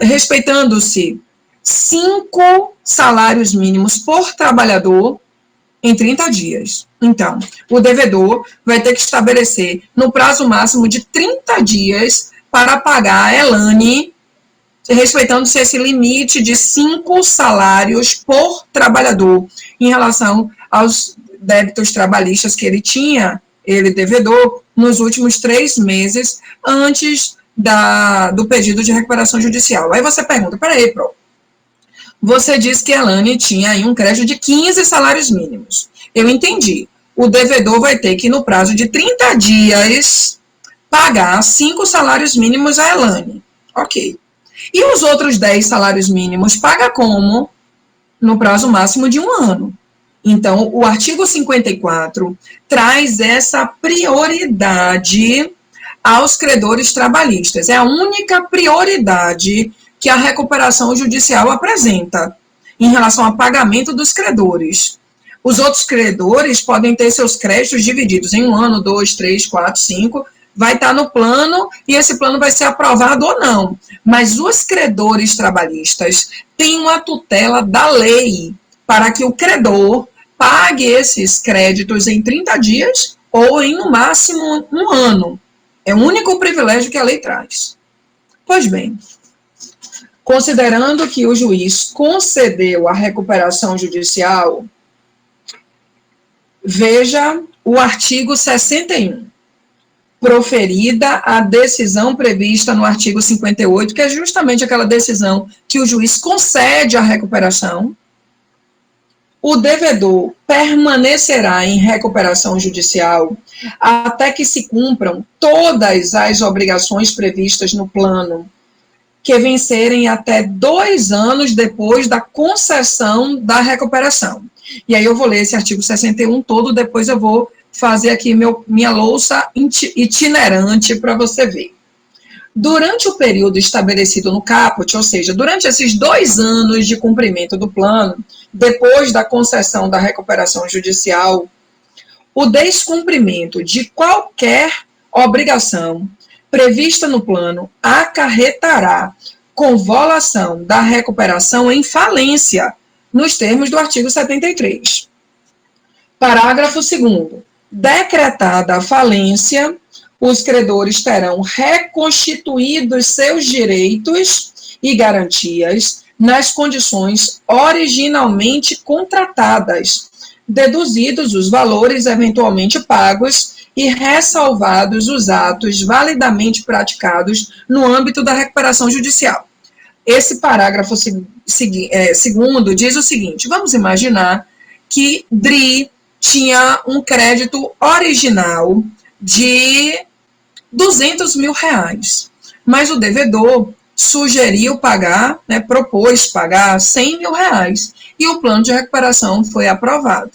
respeitando-se 5 salários mínimos por trabalhador em 30 dias. Então, o devedor vai ter que estabelecer, no prazo máximo de 30 dias, para pagar a Elane, respeitando-se esse limite de 5 salários por trabalhador, em relação aos débitos trabalhistas que ele tinha, ele devedor, nos últimos 3 meses antes do pedido de recuperação judicial. Aí você pergunta, peraí, Pro, você disse que a Elane tinha aí um crédito de 15 salários mínimos. Eu entendi. O devedor vai ter que, no prazo de 30 dias, pagar 5 salários mínimos a Elane. Ok. E os outros 10 salários mínimos paga como? No prazo máximo de 1 ano. Então, o artigo 54 traz essa prioridade aos credores trabalhistas. É a única prioridade que a recuperação judicial apresenta em relação ao pagamento dos credores. Os outros credores podem ter seus créditos divididos em 1 ano, 2, 3, 4, 5, vai estar no plano e esse plano vai ser aprovado ou não. Mas os credores trabalhistas têm uma tutela da lei para que o credor pague esses créditos em 30 dias ou em, no máximo, 1 ano. É o único privilégio que a lei traz. Pois bem, considerando que o juiz concedeu a recuperação judicial, veja o artigo 61. proferida a decisão prevista no artigo 58, que é justamente aquela decisão que o juiz concede a recuperação, o devedor permanecerá em recuperação judicial até que se cumpram todas as obrigações previstas no plano, que vencerem até 2 anos depois da concessão da recuperação. E aí eu vou ler esse artigo 61 todo, depois eu vou fazer aqui minha louça itinerante para você ver. Durante o período estabelecido no caput, ou seja, durante esses 2 anos de cumprimento do plano, depois da concessão da recuperação judicial, o descumprimento de qualquer obrigação prevista no plano acarretará convolução da recuperação em falência, nos termos do artigo 73. Parágrafo 2º. Decretada a falência, os credores terão reconstituídos seus direitos e garantias nas condições originalmente contratadas, deduzidos os valores eventualmente pagos e ressalvados os atos validamente praticados no âmbito da recuperação judicial. Esse parágrafo segundo diz o seguinte: vamos imaginar que DRI tinha um crédito original de R$200 mil, mas o devedor sugeriu pagar, propôs pagar R$100 mil, e o plano de recuperação foi aprovado.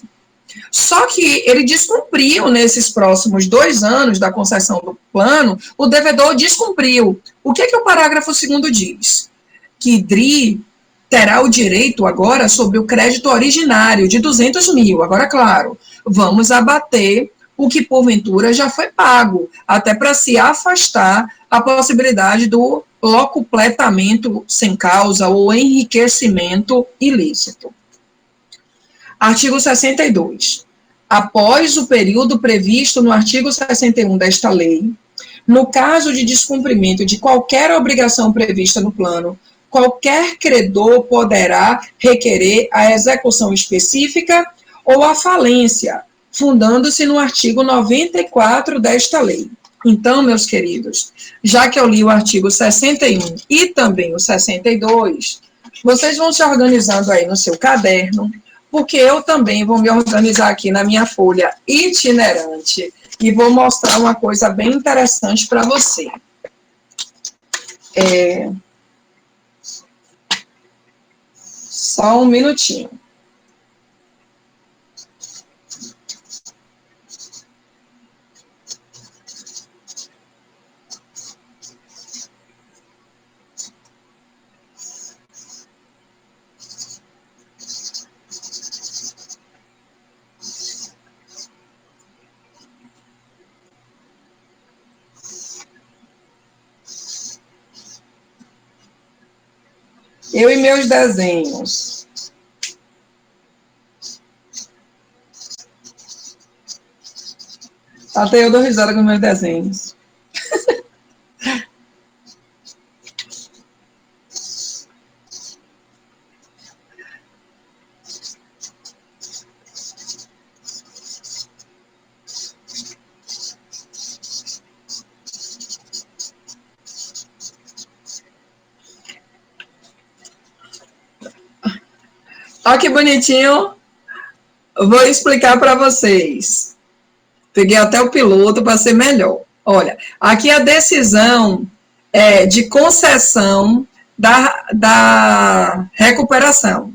Só que ele descumpriu nesses próximos 2 anos da concessão do plano, o devedor descumpriu. O que o parágrafo 2º diz? Que DRI terá o direito agora sobre o crédito originário de R$200 mil. Agora, claro, vamos abater o que porventura já foi pago, até para se afastar a possibilidade do locupletamento sem causa ou enriquecimento ilícito. Artigo 62. Após o período previsto no artigo 61 desta lei, no caso de descumprimento de qualquer obrigação prevista no plano, qualquer credor poderá requerer a execução específica ou a falência, fundando-se no artigo 94 desta lei. Então, meus queridos, já que eu li o artigo 61 e também o 62, vocês vão se organizando aí no seu caderno, porque eu também vou me organizar aqui na minha folha itinerante e vou mostrar uma coisa bem interessante para você. Só um minutinho. Eu e meus desenhos. Até eu dou risada com meus desenhos. Olha que bonitinho. Eu vou explicar para vocês. Peguei até o piloto para ser melhor. Olha, aqui a decisão de concessão da recuperação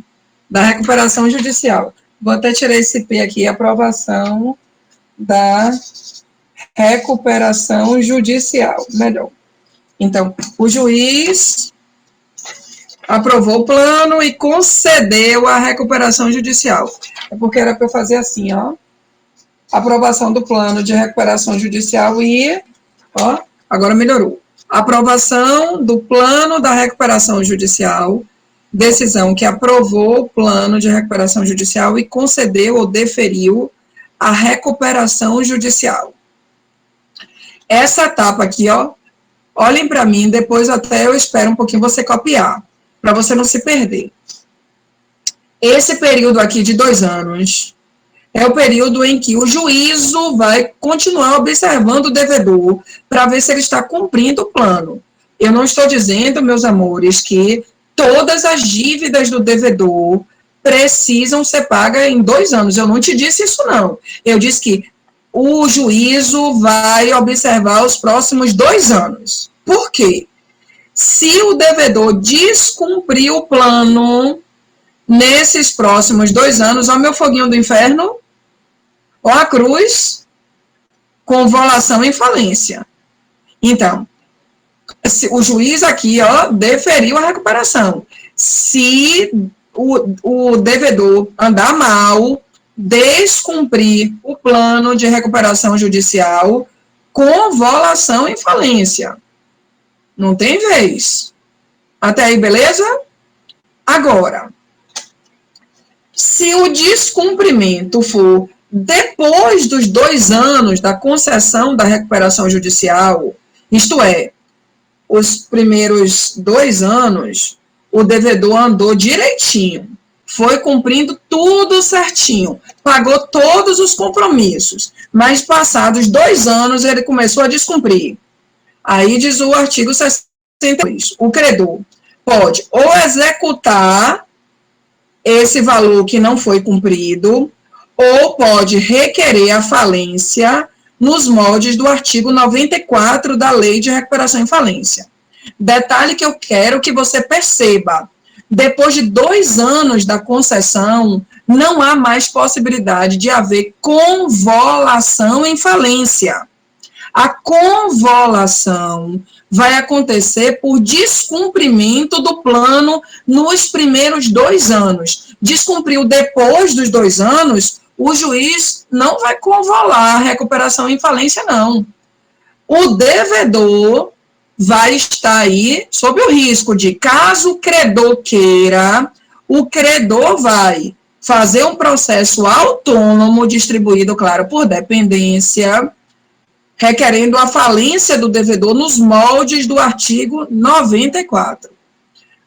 judicial. Vou até tirar esse P aqui, aprovação da recuperação judicial. Melhor. Então, o juiz aprovou o plano e concedeu a recuperação judicial. É porque era para eu fazer assim, ó. Aprovação do plano de recuperação judicial e, ó, agora melhorou. Aprovação do plano da recuperação judicial, decisão que aprovou o plano de recuperação judicial e concedeu ou deferiu a recuperação judicial. Essa etapa aqui, ó, olhem para mim, depois até eu espero um pouquinho você copiar, para você não se perder. Esse período aqui de 2 anos é o período em que o juízo vai continuar observando o devedor para ver se ele está cumprindo o plano. Eu não estou dizendo, meus amores, que todas as dívidas do devedor precisam ser pagas em 2 anos. Eu não te disse isso, não. Eu disse que o juízo vai observar os próximos 2 anos. Por quê? Se o devedor descumprir o plano nesses próximos 2 anos, ó meu foguinho do inferno, ó a cruz, convolução em falência. Então, o juiz aqui, ó, deferiu a recuperação. Se o devedor andar mal, descumprir o plano de recuperação judicial, convolução em falência. Não tem vez. Até aí, beleza? Agora, se o descumprimento for depois dos 2 anos da concessão da recuperação judicial, isto é, os primeiros 2 anos, o devedor andou direitinho, foi cumprindo tudo certinho, pagou todos os compromissos, mas passados 2 anos ele começou a descumprir. Aí diz o artigo 62, o credor pode ou executar esse valor que não foi cumprido, ou pode requerer a falência nos moldes do artigo 94 da Lei de Recuperação em Falência. Detalhe que eu quero que você perceba: depois de 2 anos da concessão, não há mais possibilidade de haver convolução em falência. A convolução vai acontecer por descumprimento do plano nos primeiros 2 anos. Descumpriu depois dos 2 anos, o juiz não vai convolar a recuperação em falência, não. O devedor vai estar aí sob o risco de, caso o credor queira, o credor vai fazer um processo autônomo, distribuído, claro, por dependência, requerendo a falência do devedor nos moldes do artigo 94.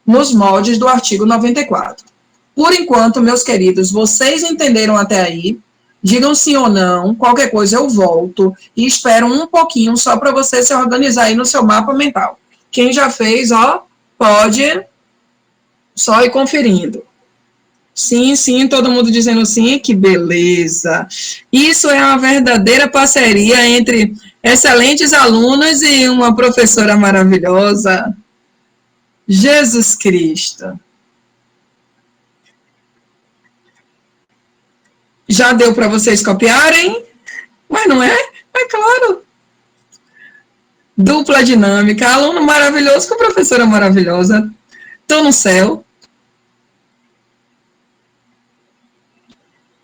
Nos moldes do artigo 94. Por enquanto, meus queridos, vocês entenderam até aí? Digam sim ou não, qualquer coisa eu volto e espero um pouquinho só para você se organizar aí no seu mapa mental. Quem já fez, ó, pode só ir conferindo. Sim, sim, todo mundo dizendo sim, que beleza. Isso é uma verdadeira parceria entre excelentes alunos e uma professora maravilhosa. Jesus Cristo. Já deu para vocês copiarem? Mas não é? É claro. Dupla dinâmica, aluno maravilhoso com professora maravilhosa. Estou no céu.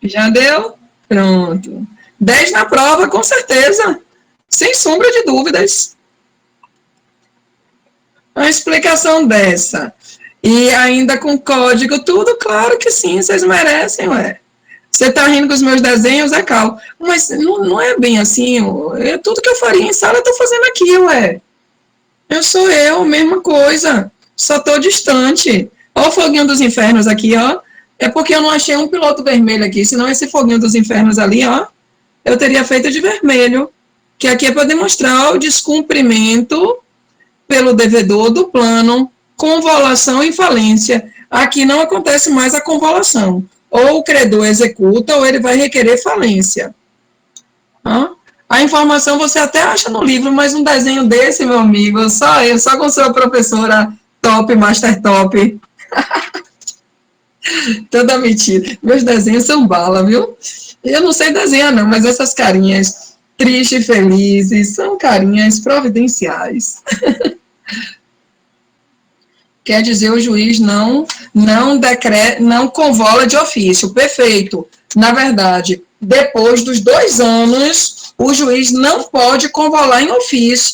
Já deu? Pronto. 10 na prova, com certeza. Sem sombra de dúvidas. Uma explicação dessa. E ainda com código, tudo, claro que sim, vocês merecem, ué. Você está rindo com os meus desenhos, é calmo. Mas não é bem assim, tudo que eu faria em sala eu estou fazendo aqui, ué. Eu sou eu, mesma coisa. Só estou distante. Olha o foguinho dos infernos aqui, ó. É porque eu não achei um piloto vermelho aqui, senão esse foguinho dos infernos ali, ó, eu teria feito de vermelho. Que aqui é para demonstrar o descumprimento pelo devedor do plano, convolução e falência. Aqui não acontece mais a convolução. Ou o credor executa, ou ele vai requerer falência. A informação você até acha no livro, mas um desenho desse, meu amigo, só eu, só com sua professora top, master top. Toda mentira. Meus desenhos são bala, viu? Eu não sei desenhar, não, mas essas carinhas tristes e felizes são carinhas providenciais. Quer dizer, o juiz não convola de ofício. Perfeito. Na verdade, depois dos 2 anos, o juiz não pode convolar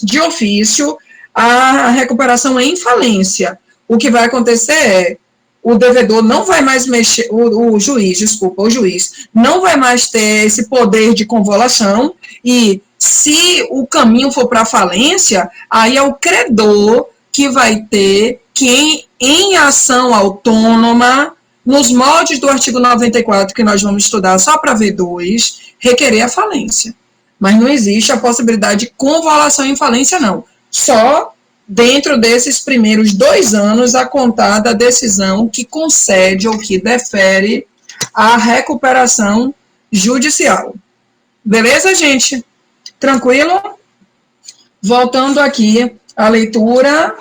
de ofício a recuperação em falência. O que vai acontecer é, o devedor não vai mais mexer, o juiz não vai mais ter esse poder de convolução, e se o caminho for para a falência, aí é o credor que vai ter que, em ação autônoma, nos moldes do artigo 94, que nós vamos estudar só para V2, requerer a falência. Mas não existe a possibilidade de convolução em falência, não. Só dentro desses primeiros 2 anos a contar da decisão que concede ou que defere a recuperação judicial. Beleza, gente? Tranquilo? Voltando aqui à leitura.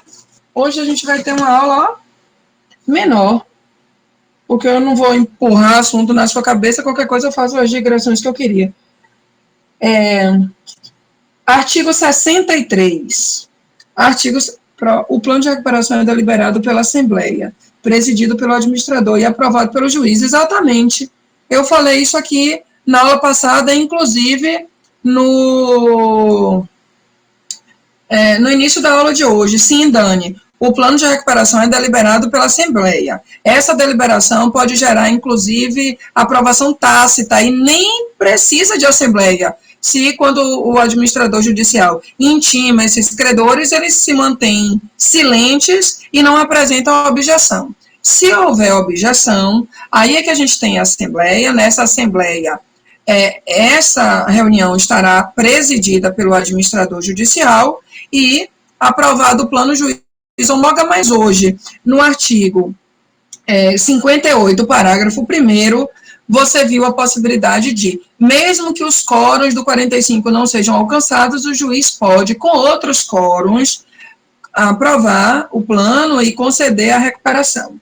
Hoje a gente vai ter uma aula menor, porque eu não vou empurrar assunto na sua cabeça, qualquer coisa eu faço as digressões que eu queria. Artigo 63. O plano de recuperação é deliberado pela Assembleia, presidido pelo administrador e aprovado pelo juiz. Exatamente. Eu falei isso aqui na aula passada, inclusive no início da aula de hoje. Sim, Dani, o plano de recuperação é deliberado pela Assembleia. Essa deliberação pode gerar, inclusive, aprovação tácita e nem precisa de Assembleia. Se, quando o administrador judicial intima esses credores, eles se mantêm silentes e não apresentam objeção. Se houver objeção, aí é que a gente tem a Assembleia. Nessa Assembleia, essa reunião estará presidida pelo administrador judicial e aprovado o plano, o juiz homologa. Mais hoje, no artigo 58, parágrafo 1º, você viu a possibilidade de, mesmo que os quórums do 45 não sejam alcançados, o juiz pode, com outros quórums, aprovar o plano e conceder a recuperação.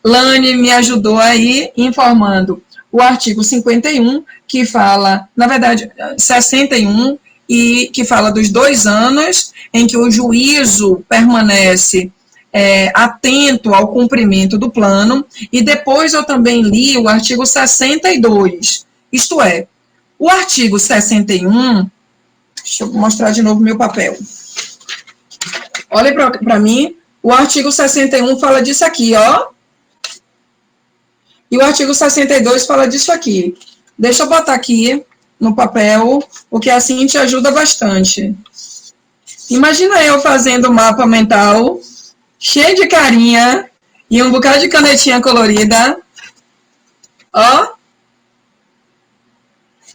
Lani me ajudou aí, informando o artigo 51, que fala, na verdade, 61, e que fala dos 2 anos em que o juízo permanece atento ao cumprimento do plano, e depois eu também li o artigo 62, isto é, o artigo 61, deixa eu mostrar de novo meu papel, olhem para mim, o artigo 61 fala disso aqui, ó, e o artigo 62 fala disso aqui. Deixa eu botar aqui no papel, porque assim te ajuda bastante. Imagina eu fazendo mapa mental, cheio de carinha, e um bocado de canetinha colorida. Ó.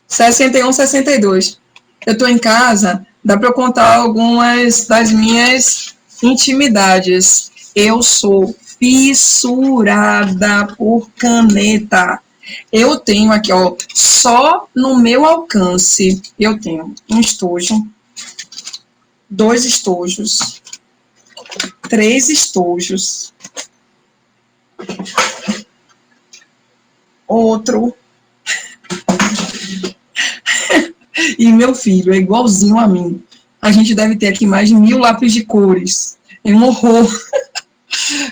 61, 62. Eu estou em casa, dá para eu contar algumas das minhas intimidades. Eu sou fissurada por caneta. Eu tenho aqui, ó, só no meu alcance, eu tenho um estojo, 2 estojos, 3 estojos, outro, e meu filho é igualzinho a mim. A gente deve ter aqui mais de 1000 lápis de cores. É um horror.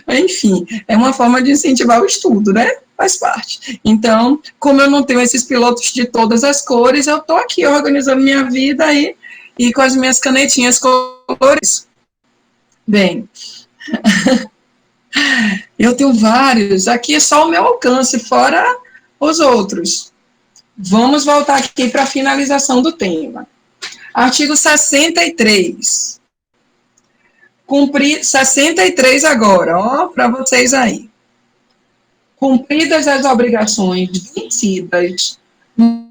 Enfim, é uma forma de incentivar o estudo, né? Faz parte. Então, como eu não tenho esses pilotos de todas as cores, eu estou aqui organizando minha vida e com as minhas canetinhas cores. Bem, eu tenho vários, aqui é só o meu alcance, fora os outros. Vamos voltar aqui para a finalização do tema. Artigo 63. 63 agora, ó, para vocês aí. Cumpridas as obrigações vencidas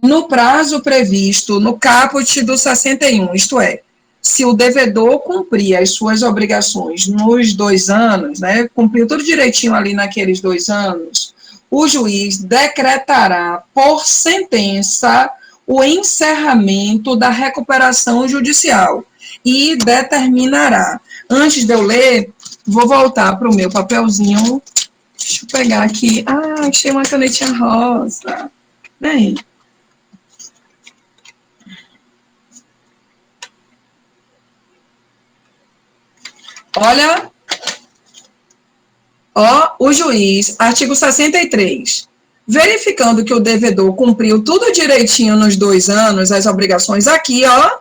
no prazo previsto no caput do 61, isto é, se o devedor cumprir as suas obrigações nos 2 anos, né, cumpriu tudo direitinho ali naqueles 2 anos, o juiz decretará por sentença o encerramento da recuperação judicial e determinará. Antes de eu ler, vou voltar para o meu papelzinho. Deixa eu pegar aqui. Ah, achei uma canetinha rosa. Bem. Olha. Ó, o juiz, artigo 63. Verificando que o devedor cumpriu tudo direitinho nos 2 anos, as obrigações aqui, ó,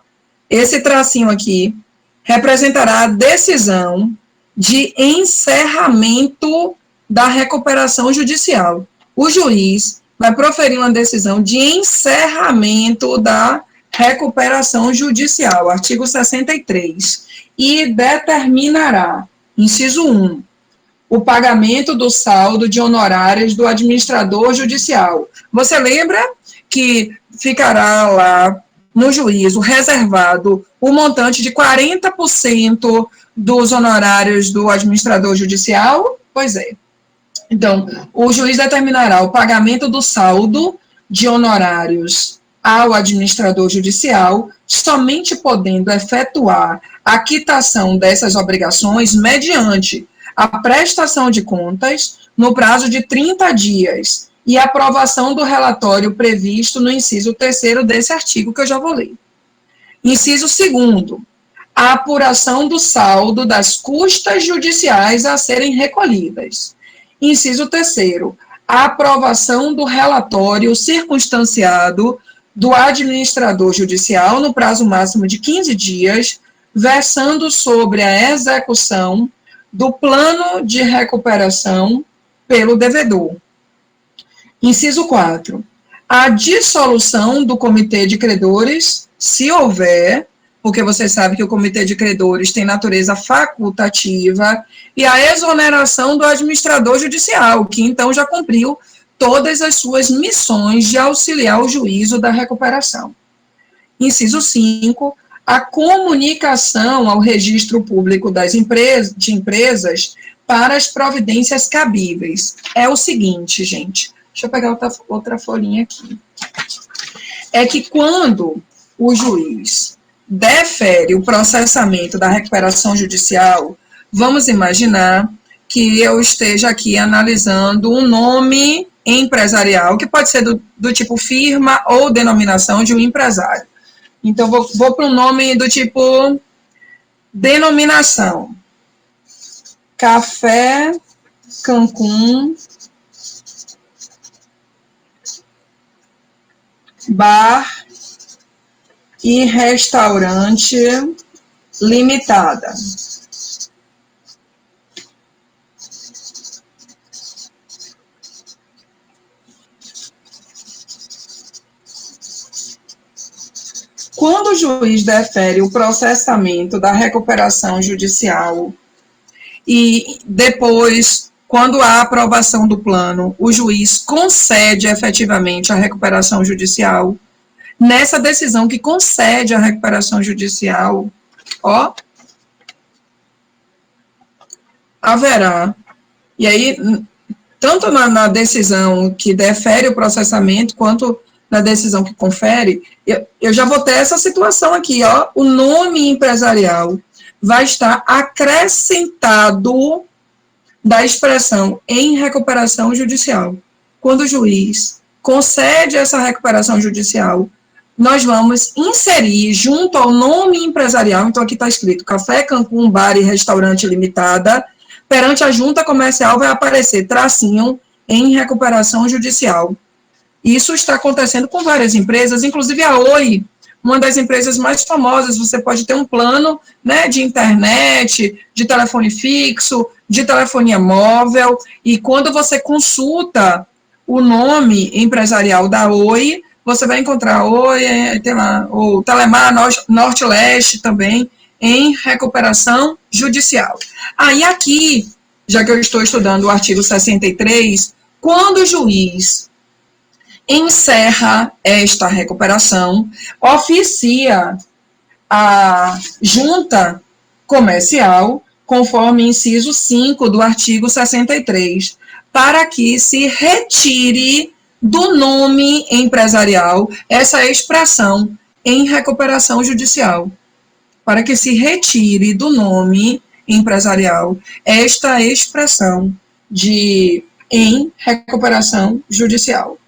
esse tracinho aqui, representará a decisão de encerramento da recuperação judicial. O juiz vai proferir uma decisão de encerramento da recuperação judicial, artigo 63, e determinará, inciso 1, o pagamento do saldo de honorários do administrador judicial. Você lembra que ficará lá no juízo reservado o montante de 40% dos honorários do administrador judicial? Pois é. Então, o juiz determinará o pagamento do saldo de honorários ao administrador judicial, somente podendo efetuar a quitação dessas obrigações mediante a prestação de contas no prazo de 30 dias e a aprovação do relatório previsto no inciso 3º desse artigo que eu já vou ler. Inciso 2º, a apuração do saldo das custas judiciais a serem recolhidas. Inciso 3º, a aprovação do relatório circunstanciado do administrador judicial no prazo máximo de 15 dias, versando sobre a execução do plano de recuperação pelo devedor. Inciso 4, a dissolução do comitê de credores, se houver, porque você sabe que o comitê de credores tem natureza facultativa, e a exoneração do administrador judicial, que então já cumpriu todas as suas missões de auxiliar o juízo da recuperação. Inciso 5, a comunicação ao registro público das empresas para as providências cabíveis. É o seguinte, gente, deixa eu pegar outra folhinha aqui. É que quando o juiz defere o processamento da recuperação judicial, vamos imaginar que eu esteja aqui analisando um nome empresarial, que pode ser do tipo firma ou denominação de um empresário. Então, vou para um nome do tipo denominação. Café Cancún Bar e Restaurante Limitada. Quando o juiz defere o processamento da recuperação judicial e depois, quando há aprovação do plano, o juiz concede efetivamente a recuperação judicial, nessa decisão que concede a recuperação judicial, haverá, e aí, tanto na decisão que defere o processamento, quanto na decisão que confere, eu já vou ter essa situação aqui, o nome empresarial vai estar acrescentado da expressão em recuperação judicial. Quando o juiz concede essa recuperação judicial, nós vamos inserir junto ao nome empresarial, então aqui está escrito Café Cancún Bar e Restaurante Limitada, perante a junta comercial vai aparecer tracinho em recuperação judicial. Isso está acontecendo com várias empresas, inclusive a Oi, uma das empresas mais famosas. Você pode ter um plano, né, de internet, de telefone fixo, de telefonia móvel, e quando você consulta o nome empresarial da Oi, você vai encontrar Oi, tem lá, o Telemar Norte-Leste também, em recuperação judicial. Aí aqui, já que eu estou estudando o artigo 63, quando o juiz encerra esta recuperação, oficia a junta comercial, conforme inciso 5 do artigo 63, para que se retire do nome empresarial essa expressão em recuperação judicial. Para que se retire do nome empresarial esta expressão em recuperação judicial.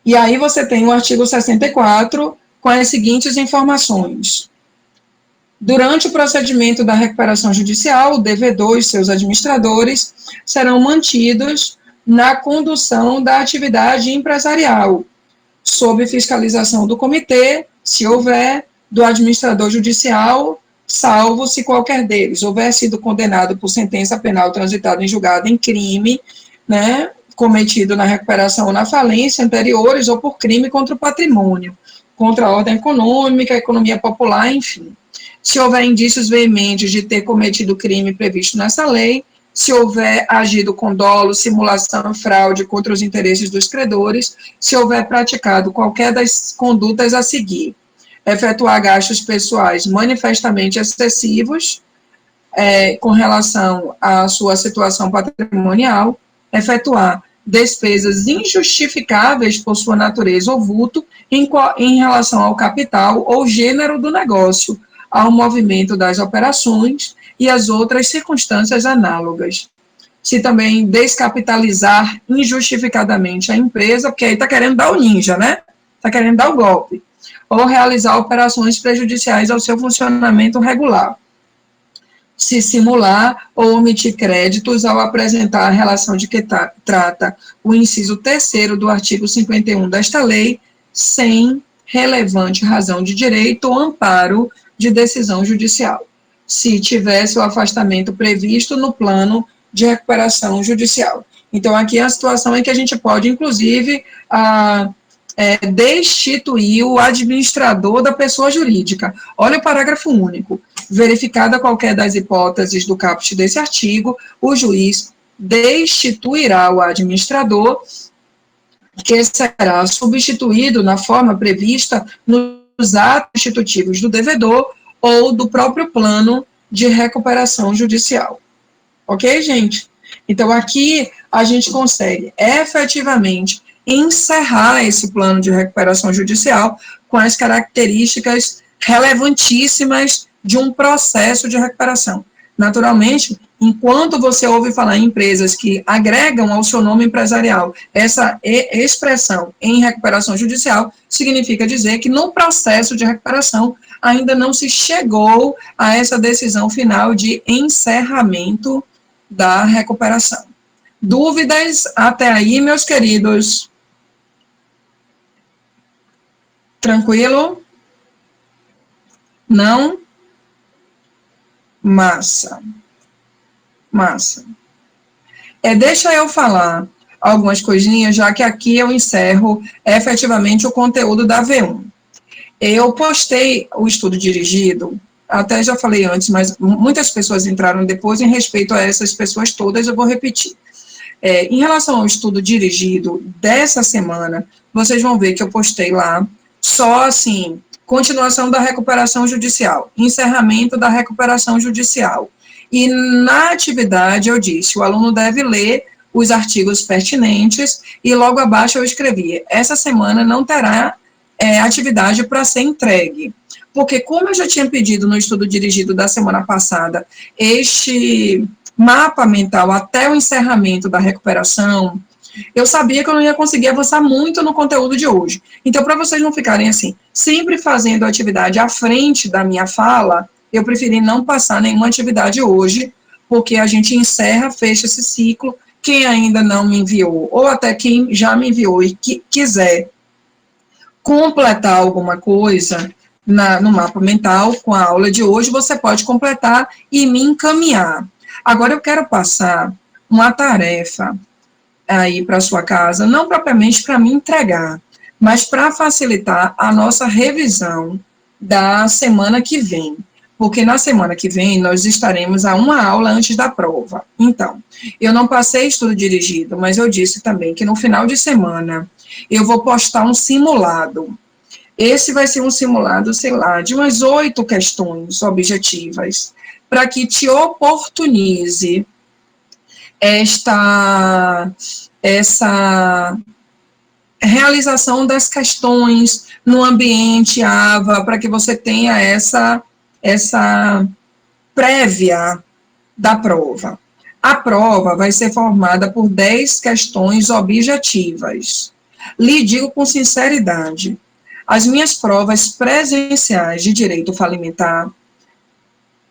E aí você tem o artigo 64 com as seguintes informações. Durante o procedimento da recuperação judicial, o devedor e seus administradores serão mantidos na condução da atividade empresarial, sob fiscalização do comitê, se houver, do administrador judicial, salvo se qualquer deles houver sido condenado por sentença penal transitada em julgado em crime, né, cometido na recuperação ou na falência anteriores, ou por crime contra o patrimônio, contra a ordem econômica, a economia popular, enfim. Se houver indícios veementes de ter cometido o crime previsto nessa lei, se houver agido com dolo, simulação, fraude contra os interesses dos credores, se houver praticado qualquer das condutas a seguir: efetuar gastos pessoais manifestamente excessivos com relação à sua situação patrimonial, efetuar despesas injustificáveis por sua natureza ou vulto em relação ao capital ou gênero do negócio, ao movimento das operações e as outras circunstâncias análogas. Se também descapitalizar injustificadamente a empresa, porque aí está querendo dar o ninja, né? Está querendo dar o golpe. Ou realizar operações prejudiciais ao seu funcionamento regular. Se simular ou omitir créditos ao apresentar a relação de que trata o inciso 3º do artigo 51 desta lei, sem relevante razão de direito ou amparo de decisão judicial, se tivesse o afastamento previsto no plano de recuperação judicial. Então, aqui é a situação em que a gente pode, inclusive, destituir o administrador da pessoa jurídica. Olha o parágrafo único. Verificada qualquer das hipóteses do caput desse artigo, o juiz destituirá o administrador, que será substituído na forma prevista nos atos constitutivos do devedor ou do próprio plano de recuperação judicial. Ok, gente? Então, aqui a gente consegue efetivamente encerrar esse plano de recuperação judicial com as características relevantíssimas de um processo de recuperação. Naturalmente, enquanto você ouve falar em empresas que agregam ao seu nome empresarial essa expressão em recuperação judicial, significa dizer que no processo de recuperação ainda não se chegou a essa decisão final de encerramento da recuperação. Dúvidas até aí, meus queridos? Tranquilo? Não? Massa. Deixa eu falar algumas coisinhas, já que aqui eu encerro efetivamente o conteúdo da V1. Eu postei o estudo dirigido, até já falei antes, mas muitas pessoas entraram depois, em respeito a essas pessoas todas, eu vou repetir. Em relação ao estudo dirigido dessa semana, vocês vão ver que eu postei lá, só assim, continuação da recuperação judicial, encerramento da recuperação judicial. E na atividade eu disse, o aluno deve ler os artigos pertinentes e logo abaixo eu escrevi, essa semana não terá atividade para ser entregue. Porque como eu já tinha pedido no estudo dirigido da semana passada, este mapa mental até o encerramento da recuperação, eu sabia que eu não ia conseguir avançar muito no conteúdo de hoje. Então, para vocês não ficarem assim, sempre fazendo a atividade à frente da minha fala, eu preferi não passar nenhuma atividade hoje, porque a gente encerra, fecha esse ciclo. Quem ainda não me enviou, ou até quem já me enviou e quiser completar alguma coisa no mapa mental com a aula de hoje, você pode completar e me encaminhar. Agora, eu quero passar uma tarefa aí para sua casa, não propriamente para me entregar, mas para facilitar a nossa revisão da semana que vem, porque na semana que vem nós estaremos a uma aula antes da prova. Então, eu não passei estudo dirigido, mas eu disse também que no final de semana eu vou postar um simulado. Esse vai ser um simulado, sei lá, de umas 8 questões objetivas, para que te oportunize essa realização das questões no ambiente AVA, para que você tenha essa prévia da prova. A prova vai ser formada por 10 questões objetivas. Lhe digo com sinceridade, as minhas provas presenciais de direito falimentar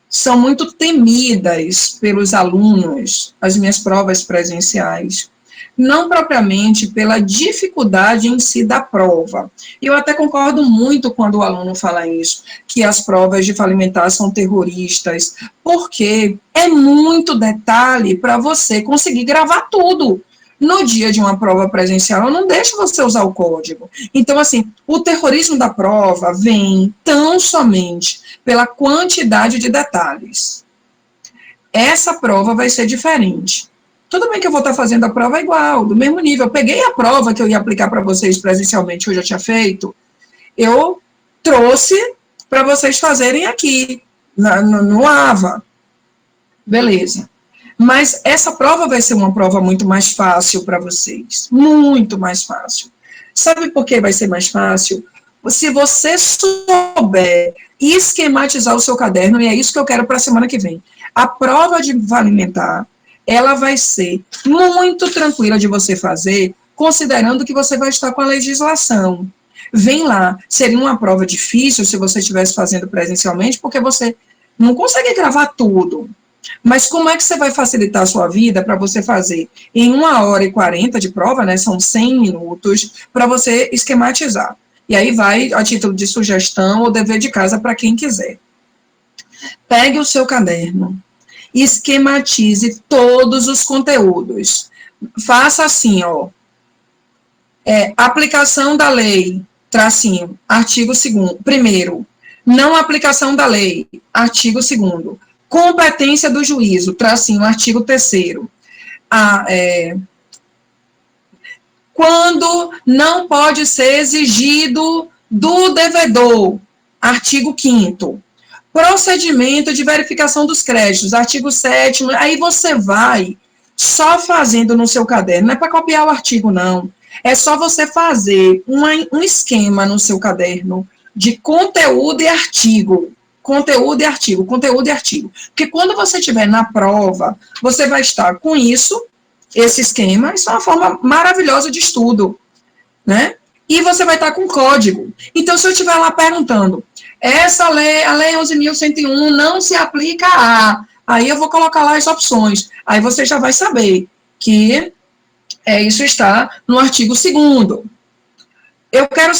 são muito temidas pelos alunos, as minhas provas presenciais, não propriamente pela dificuldade em si da prova. Eu até concordo muito quando o aluno fala isso, que as provas de falimentar são terroristas, porque é muito detalhe para você conseguir gravar tudo. No dia de uma prova presencial, eu não deixo você usar o código. Então, assim, o terrorismo da prova vem tão somente pela quantidade de detalhes. essa prova vai ser diferente. Tudo bem que eu vou estar fazendo a prova igual, do mesmo nível. Eu peguei a prova que eu ia aplicar para vocês presencialmente, que eu já tinha feito, eu trouxe para vocês fazerem aqui, no AVA. Beleza. Mas essa prova vai ser uma prova muito mais fácil para vocês. Muito mais fácil. Sabe por que vai ser mais fácil? Se você souber esquematizar o seu caderno, e é isso que eu quero para a semana que vem. A prova de alimentar, ela vai ser muito tranquila de você fazer, considerando que você vai estar com a legislação. Vem lá, seria uma prova difícil se você estivesse fazendo presencialmente, porque você não consegue gravar tudo. Mas como é que você vai facilitar a sua vida para você fazer em 1h40 de prova, né, são 100 minutos, para você esquematizar. E aí vai a título de sugestão ou dever de casa para quem quiser. Pegue o seu caderno, esquematize todos os conteúdos. Faça assim, ó, aplicação da lei, tracinho, artigo 2º, primeiro, não aplicação da lei, artigo 2º, competência do juízo, tracinho, artigo 3º, quando não pode ser exigido do devedor, artigo 5º, procedimento de verificação dos créditos, artigo 7º, aí você vai só fazendo no seu caderno, não é para copiar o artigo, não, é só você fazer um esquema no seu caderno de conteúdo e artigo, conteúdo e artigo, conteúdo e artigo. Porque quando você estiver na prova, você vai estar com isso, esse esquema, isso é uma forma maravilhosa de estudo, né? E você vai estar com código. Então, se eu estiver lá perguntando, essa lei, a lei 11.101 não se aplica a... Aí eu vou colocar lá as opções. Aí você já vai saber que isso está no artigo 2º. Eu quero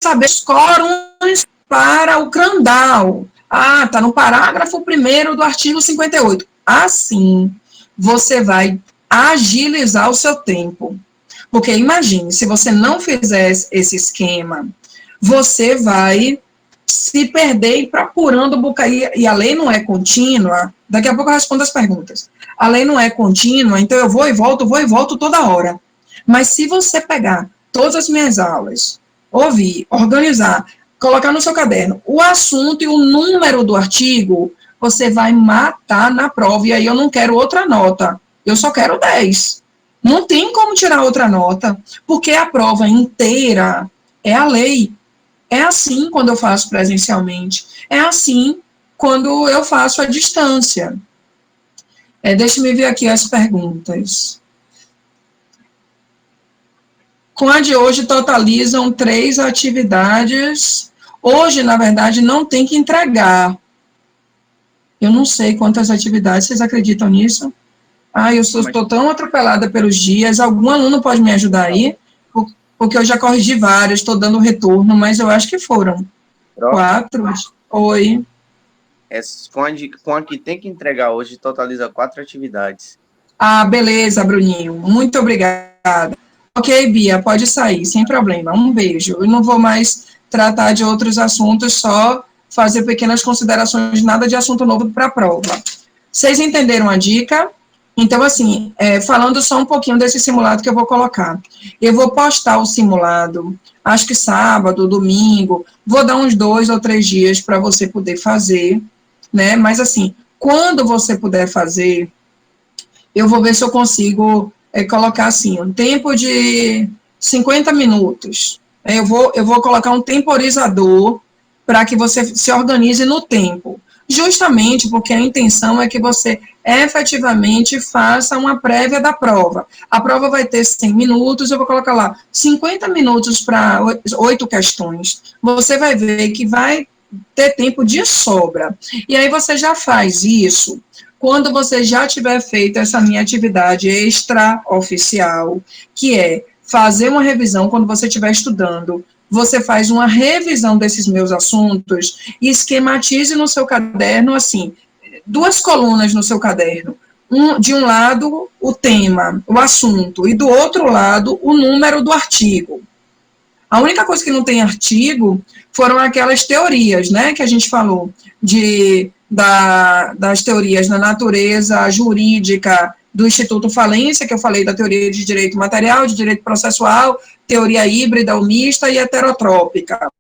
saber os quórums para o Crandall. Está no parágrafo 1º do artigo 58. Assim, você vai agilizar o seu tempo. Porque imagine, se você não fizer esse esquema, você vai se perder procurando o bocado, e a lei não é contínua, daqui a pouco eu respondo as perguntas. A lei não é contínua, então eu vou e volto toda hora. Mas se você pegar todas as minhas aulas, ouvir, organizar, colocar no seu caderno o assunto e o número do artigo, você vai matar na prova, e aí eu não quero outra nota, eu só quero 10. Não tem como tirar outra nota, porque a prova inteira é a lei. É assim quando eu faço presencialmente, é assim quando eu faço à distância. Deixa-me ver aqui as perguntas. Com a de hoje, totalizam 3 atividades. Hoje, na verdade, não tem que entregar. Eu não sei quantas atividades, vocês acreditam nisso? Eu estou tão atropelada pelos dias. Algum aluno pode me ajudar aí? Porque eu já corrigi várias, estou dando retorno, mas eu acho que foram 4. Oi. Com a que tem que entregar hoje, totaliza 4 atividades. Beleza, Bruninho. Muito obrigada. Ok, Bia, pode sair, sem problema. Um beijo. Eu não vou mais tratar de outros assuntos, só fazer pequenas considerações, nada de assunto novo para a prova. Vocês entenderam a dica? Então, assim, falando só um pouquinho desse simulado que eu vou colocar. Eu vou postar o simulado, acho que sábado, domingo, vou dar uns 2 ou 3 dias para você poder fazer, né? Mas, assim, quando você puder fazer, eu vou ver se eu consigo colocar, assim, um tempo de 50 minutos. Eu vou colocar um temporizador para que você se organize no tempo. Justamente porque a intenção é que você efetivamente faça uma prévia da prova. A prova vai ter 100 minutos, eu vou colocar lá 50 minutos para 8 questões. Você vai ver que vai ter tempo de sobra. E aí você já faz isso quando você já tiver feito essa minha atividade extraoficial, que é fazer uma revisão quando você estiver estudando. Você faz uma revisão desses meus assuntos e esquematize no seu caderno, assim, 2 colunas no seu caderno. De um lado, o tema, o assunto, e do outro lado, o número do artigo. A única coisa que não tem artigo foram aquelas teorias, né, que a gente falou, de das teorias na natureza jurídica do Instituto Falência, que eu falei da teoria de direito material, de direito processual, teoria híbrida ou mista e heterotrópica.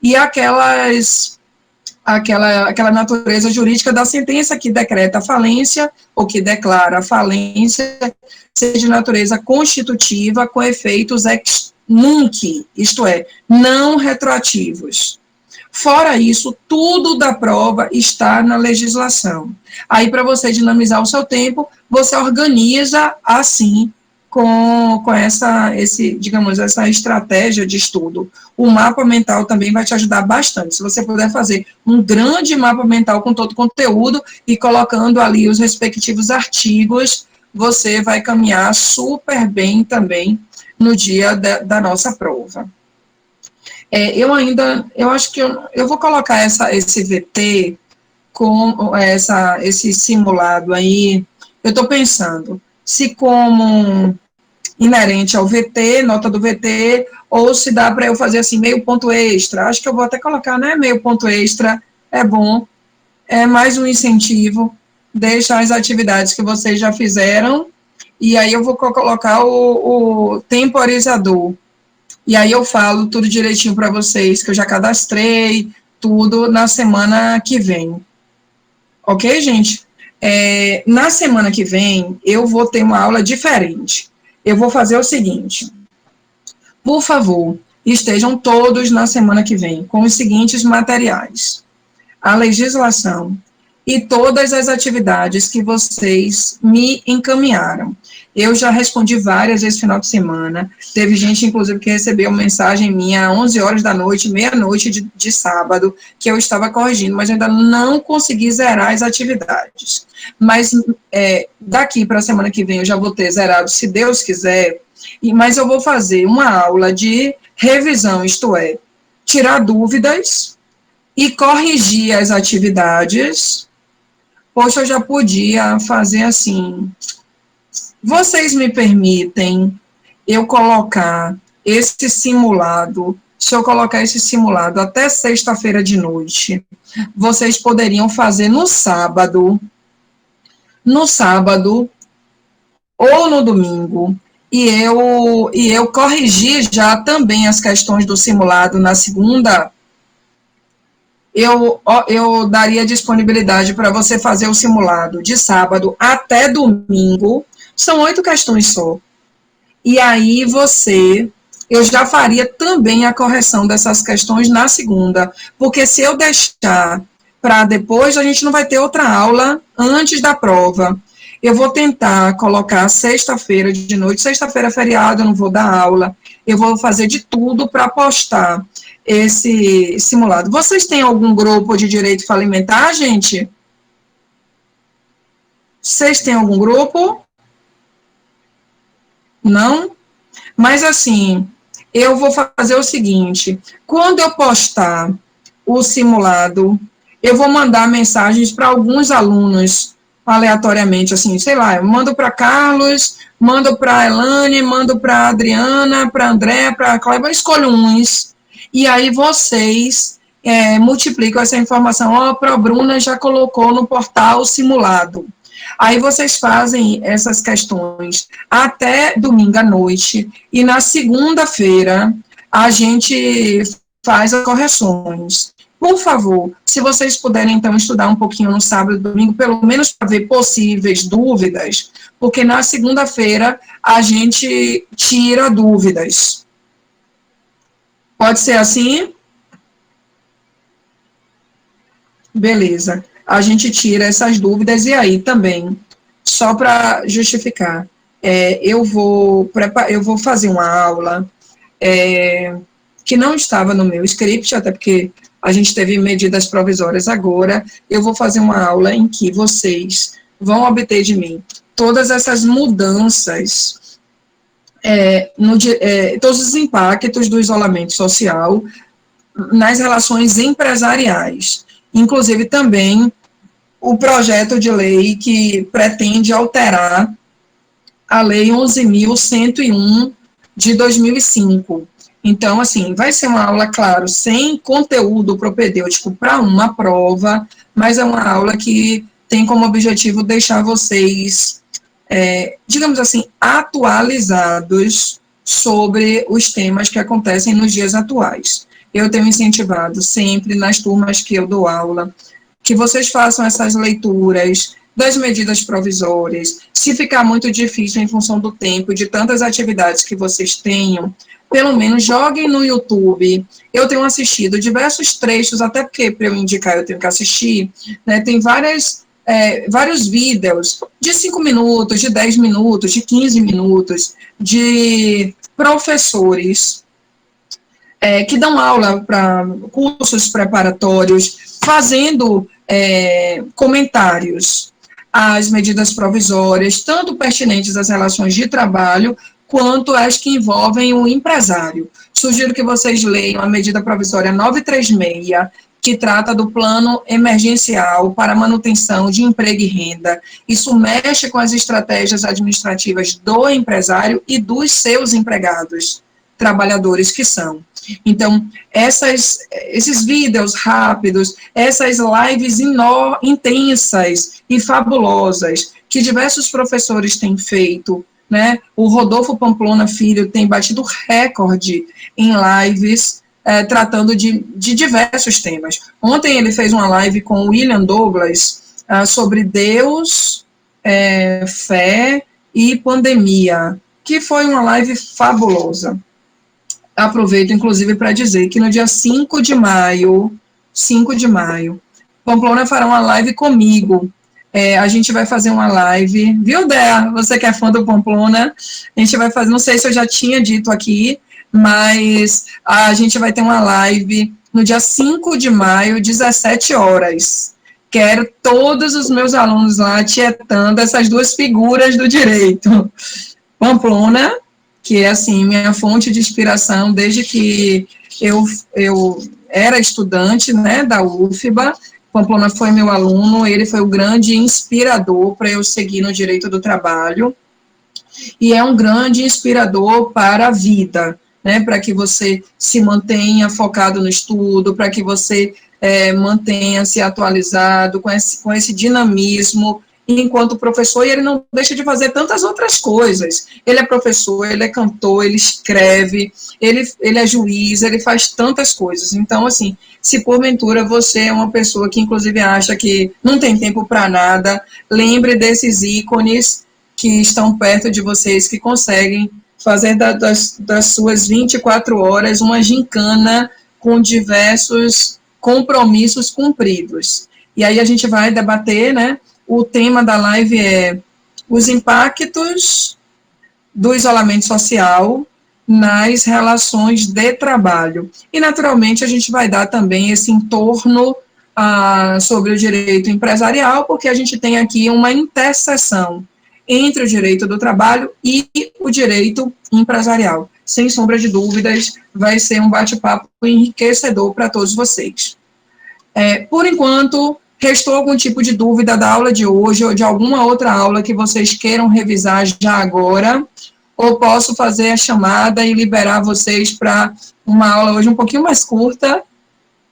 E aquela natureza jurídica da sentença que decreta a falência, ou que declara a falência, seja de natureza constitutiva com efeitos ex nunc, isto é, não retroativos. Fora isso, tudo da prova está na legislação. Aí, para você dinamizar o seu tempo, você organiza assim, com essa estratégia de estudo. O mapa mental também vai te ajudar bastante. Se você puder fazer um grande mapa mental com todo o conteúdo e colocando ali os respectivos artigos, você vai caminhar super bem também no dia da nossa prova. Eu acho que eu vou colocar esse VT com esse simulado aí. Eu estou pensando se como inerente ao VT, nota do VT, ou se dá para eu fazer assim, meio ponto extra. Acho que eu vou até colocar, né, meio ponto extra, é bom, é mais um incentivo, deixa as atividades que vocês já fizeram, e aí eu vou colocar o temporizador. E aí eu falo tudo direitinho para vocês, que eu já cadastrei, tudo na semana que vem. Ok, gente? Na semana que vem, eu vou ter uma aula diferente. Eu vou fazer o seguinte. Por favor, estejam todos na semana que vem com os seguintes materiais: a legislação e todas as atividades que vocês me encaminharam. Eu já respondi várias esse final de semana. Teve gente, inclusive, que recebeu mensagem minha às 11 horas da noite, meia-noite de sábado, que eu estava corrigindo, mas ainda não consegui zerar as atividades. Mas daqui para a semana que vem eu já vou ter zerado, se Deus quiser, mas eu vou fazer uma aula de revisão, isto é, tirar dúvidas e corrigir as atividades. Poxa, eu já podia fazer assim. Vocês me permitem eu colocar esse simulado, se eu colocar esse simulado até sexta-feira de noite, vocês poderiam fazer no sábado ou no domingo, e eu corrigir já também as questões do simulado na segunda. Eu daria disponibilidade para você fazer o simulado de sábado até domingo, são 8 questões só. E aí eu já faria também a correção dessas questões na segunda, porque se eu deixar para depois, a gente não vai ter outra aula antes da prova. Eu vou tentar colocar sexta-feira de noite, sexta-feira é feriado, eu não vou dar aula, eu vou fazer de tudo para postar esse simulado. Vocês têm algum grupo de direito falimentar, gente? Vocês têm algum grupo? Não? Mas, assim, eu vou fazer o seguinte, quando eu postar o simulado, eu vou mandar mensagens para alguns alunos, aleatoriamente, assim, sei lá, eu mando para Carlos, mando para Elane, mando para Adriana, para André, para Cleber, escolho uns, e aí vocês multiplicam essa informação. Ó, a Bruna já colocou no portal simulado. Aí vocês fazem essas questões até domingo à noite, e na segunda-feira a gente faz as correções. Por favor, se vocês puderem, então, estudar um pouquinho no sábado e domingo, pelo menos para ver possíveis dúvidas, porque na segunda-feira a gente tira dúvidas. Pode ser assim? Beleza. A gente tira essas dúvidas, e aí também, só para justificar, eu vou fazer uma aula que não estava no meu script, até porque a gente teve medidas provisórias agora. Eu vou fazer uma aula em que vocês vão obter de mim todas essas mudanças, todos os impactos do isolamento social nas relações empresariais, inclusive também o projeto de lei que pretende alterar a Lei 11.101 de 2005. Então, assim, vai ser uma aula, claro, sem conteúdo propedêutico para uma prova, mas é uma aula que tem como objetivo deixar vocês, digamos assim, atualizados sobre os temas que acontecem nos dias atuais. Eu tenho incentivado sempre nas turmas que eu dou aula, que vocês façam essas leituras das medidas provisórias. Se ficar muito difícil em função do tempo, de tantas atividades que vocês tenham, pelo menos joguem no YouTube. Eu tenho assistido diversos trechos, até porque para eu indicar eu tenho que assistir, né? Tem vários vídeos de 5 minutos, de 10 minutos, de 15 minutos, de professores que dão aula para cursos preparatórios, fazendo comentários às medidas provisórias, tanto pertinentes às relações de trabalho, quanto as que envolvem o empresário. Sugiro que vocês leiam a medida provisória 936, que trata do plano emergencial para manutenção de emprego e renda. Isso mexe com as estratégias administrativas do empresário e dos seus empregados, trabalhadores que são. Então, esses vídeos rápidos, essas lives intensas e fabulosas que diversos professores têm feito, né? O Rodolfo Pamplona Filho tem batido recorde em lives tratando de diversos temas. Ontem ele fez uma live com o William Douglas sobre Deus, fé e pandemia, que foi uma live fabulosa. Aproveito, inclusive, para dizer que no dia 5 de maio, Pamplona fará uma live comigo. A gente vai fazer uma live, viu, Dea? Você que é fã do Pamplona, a gente vai fazer, não sei se eu já tinha dito aqui, mas a gente vai ter uma live no dia 5 de maio, 17 horas. Quero todos os meus alunos lá tietando essas duas figuras do direito. Pamplona, que é, assim, minha fonte de inspiração desde que eu era estudante, né, da UFBA. Pamplona foi meu aluno, ele foi o grande inspirador para eu seguir no direito do trabalho, e é um grande inspirador para a vida, né, para que você se mantenha focado no estudo, para que você mantenha-se atualizado com esse dinamismo enquanto professor, e ele não deixa de fazer tantas outras coisas. Ele é professor, ele é cantor, ele escreve, ele é juiz, ele faz tantas coisas. Então, assim, se porventura você é uma pessoa que, inclusive, acha que não tem tempo para nada, lembre desses ícones que estão perto de vocês, que conseguem fazer das suas 24 horas uma gincana com diversos compromissos cumpridos. E aí a gente vai debater, né? O tema da live é os impactos do isolamento social nas relações de trabalho. E, naturalmente, a gente vai dar também esse entorno sobre o direito empresarial, porque a gente tem aqui uma interseção entre o direito do trabalho e o direito empresarial. Sem sombra de dúvidas, vai ser um bate-papo enriquecedor para todos vocês. Por enquanto, restou algum tipo de dúvida da aula de hoje ou de alguma outra aula que vocês queiram revisar já agora? Ou posso fazer a chamada e liberar vocês para uma aula hoje um pouquinho mais curta,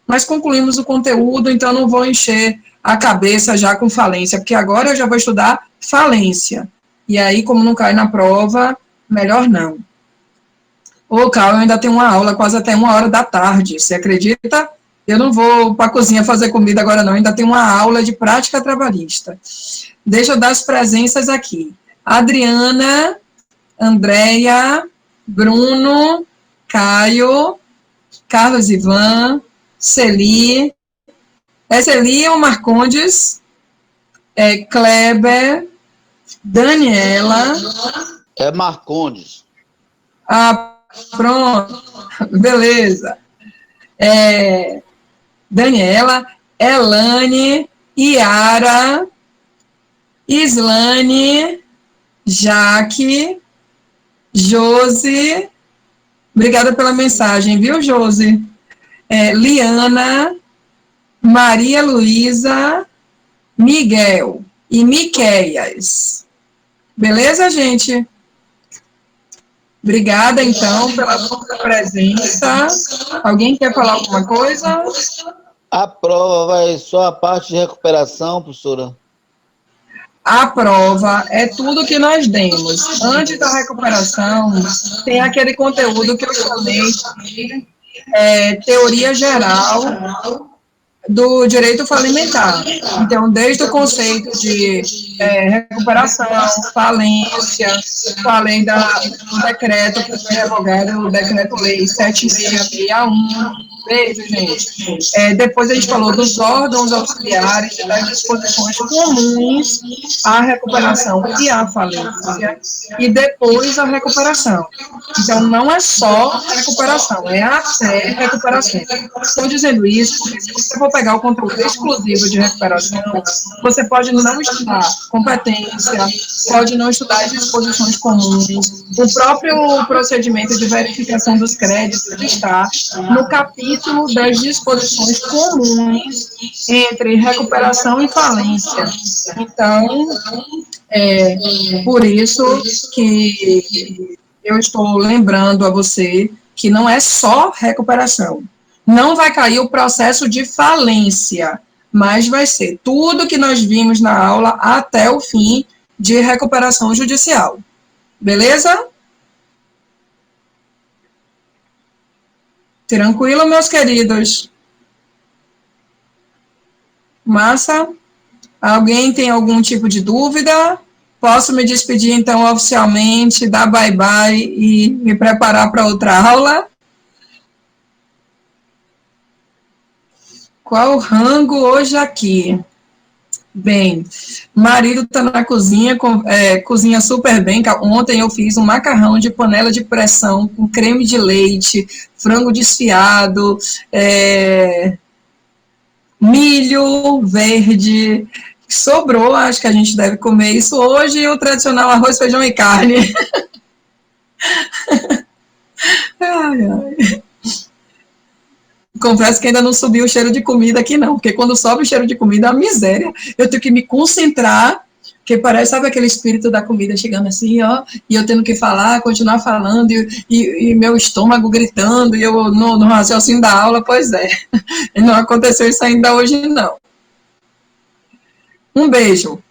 mas concluímos o conteúdo, então não vou encher a cabeça já com falência, porque agora eu já vou estudar falência. E aí, como não cai na prova, melhor não. Ô, Cal, eu ainda tenho uma aula quase até 1h da tarde, você acredita? Eu não vou para a cozinha fazer comida agora não, ainda tenho uma aula de prática trabalhista. Deixa eu dar as presenças aqui. Adriana, Andréia, Bruno, Caio, Carlos Ivan, Celi. É Celi ou Marcondes? Kleber, Daniela. É Marcondes. Pronto. Beleza. Daniela, Elane, Iara, Islane, Jaque, Josi. Obrigada pela mensagem, viu, Josi? Liana, Maria Luísa, Miguel e Miqueias. Beleza, gente? Obrigada, então, pela sua presença. Alguém quer falar alguma coisa? A prova vai só a parte de recuperação, professora? A prova é tudo que nós demos. Antes da recuperação, tem aquele conteúdo que eu chamei de teoria geral do direito falimentar. Então, desde o conceito de recuperação, falência, falei do decreto que foi revogado, o decreto-lei 7661. Veja, gente. Depois a gente falou dos órgãos auxiliares e das disposições comuns à recuperação e à falência, e depois a recuperação. Então, não é só recuperação, é até recuperação. Estou dizendo isso porque se você for pegar o conteúdo exclusivo de recuperação, você pode não estudar competência, pode não estudar as disposições comuns, o próprio procedimento de verificação dos créditos está no capítulo das disposições comuns entre recuperação e falência. Então, por isso que eu estou lembrando a você que não é só recuperação. Não vai cair o processo de falência, mas vai ser tudo que nós vimos na aula até o fim de recuperação judicial. Beleza? Tranquilo, meus queridos? Massa? Alguém tem algum tipo de dúvida? Posso me despedir, então, oficialmente, dar bye-bye e me preparar para outra aula? Qual o rango hoje aqui? Bem, marido está na cozinha, cozinha super bem. Ontem eu fiz um macarrão de panela de pressão com creme de leite, frango desfiado, milho verde. Sobrou, acho que a gente deve comer isso hoje, e o tradicional arroz, feijão e carne. Ai, ai. Confesso que ainda não subiu o cheiro de comida aqui, não, porque quando sobe o cheiro de comida é uma miséria. Eu tenho que me concentrar, porque parece, sabe, aquele espírito da comida chegando assim, ó, e eu tendo que falar, continuar falando, e meu estômago gritando, e eu no raciocínio da aula, pois é. E não aconteceu isso ainda hoje, não. Um beijo.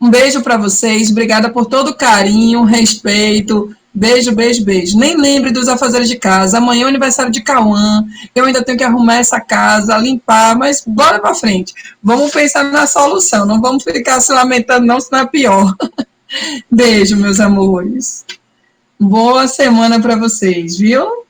Um beijo para vocês. Obrigada por todo o carinho, respeito. Beijo, beijo, beijo. Nem lembre dos afazeres de casa. Amanhã é o aniversário de Cauã. Eu ainda tenho que arrumar essa casa, limpar, mas bora para frente. Vamos pensar na solução. Não vamos ficar se lamentando, não, senão é pior. Beijo, meus amores. Boa semana para vocês, viu?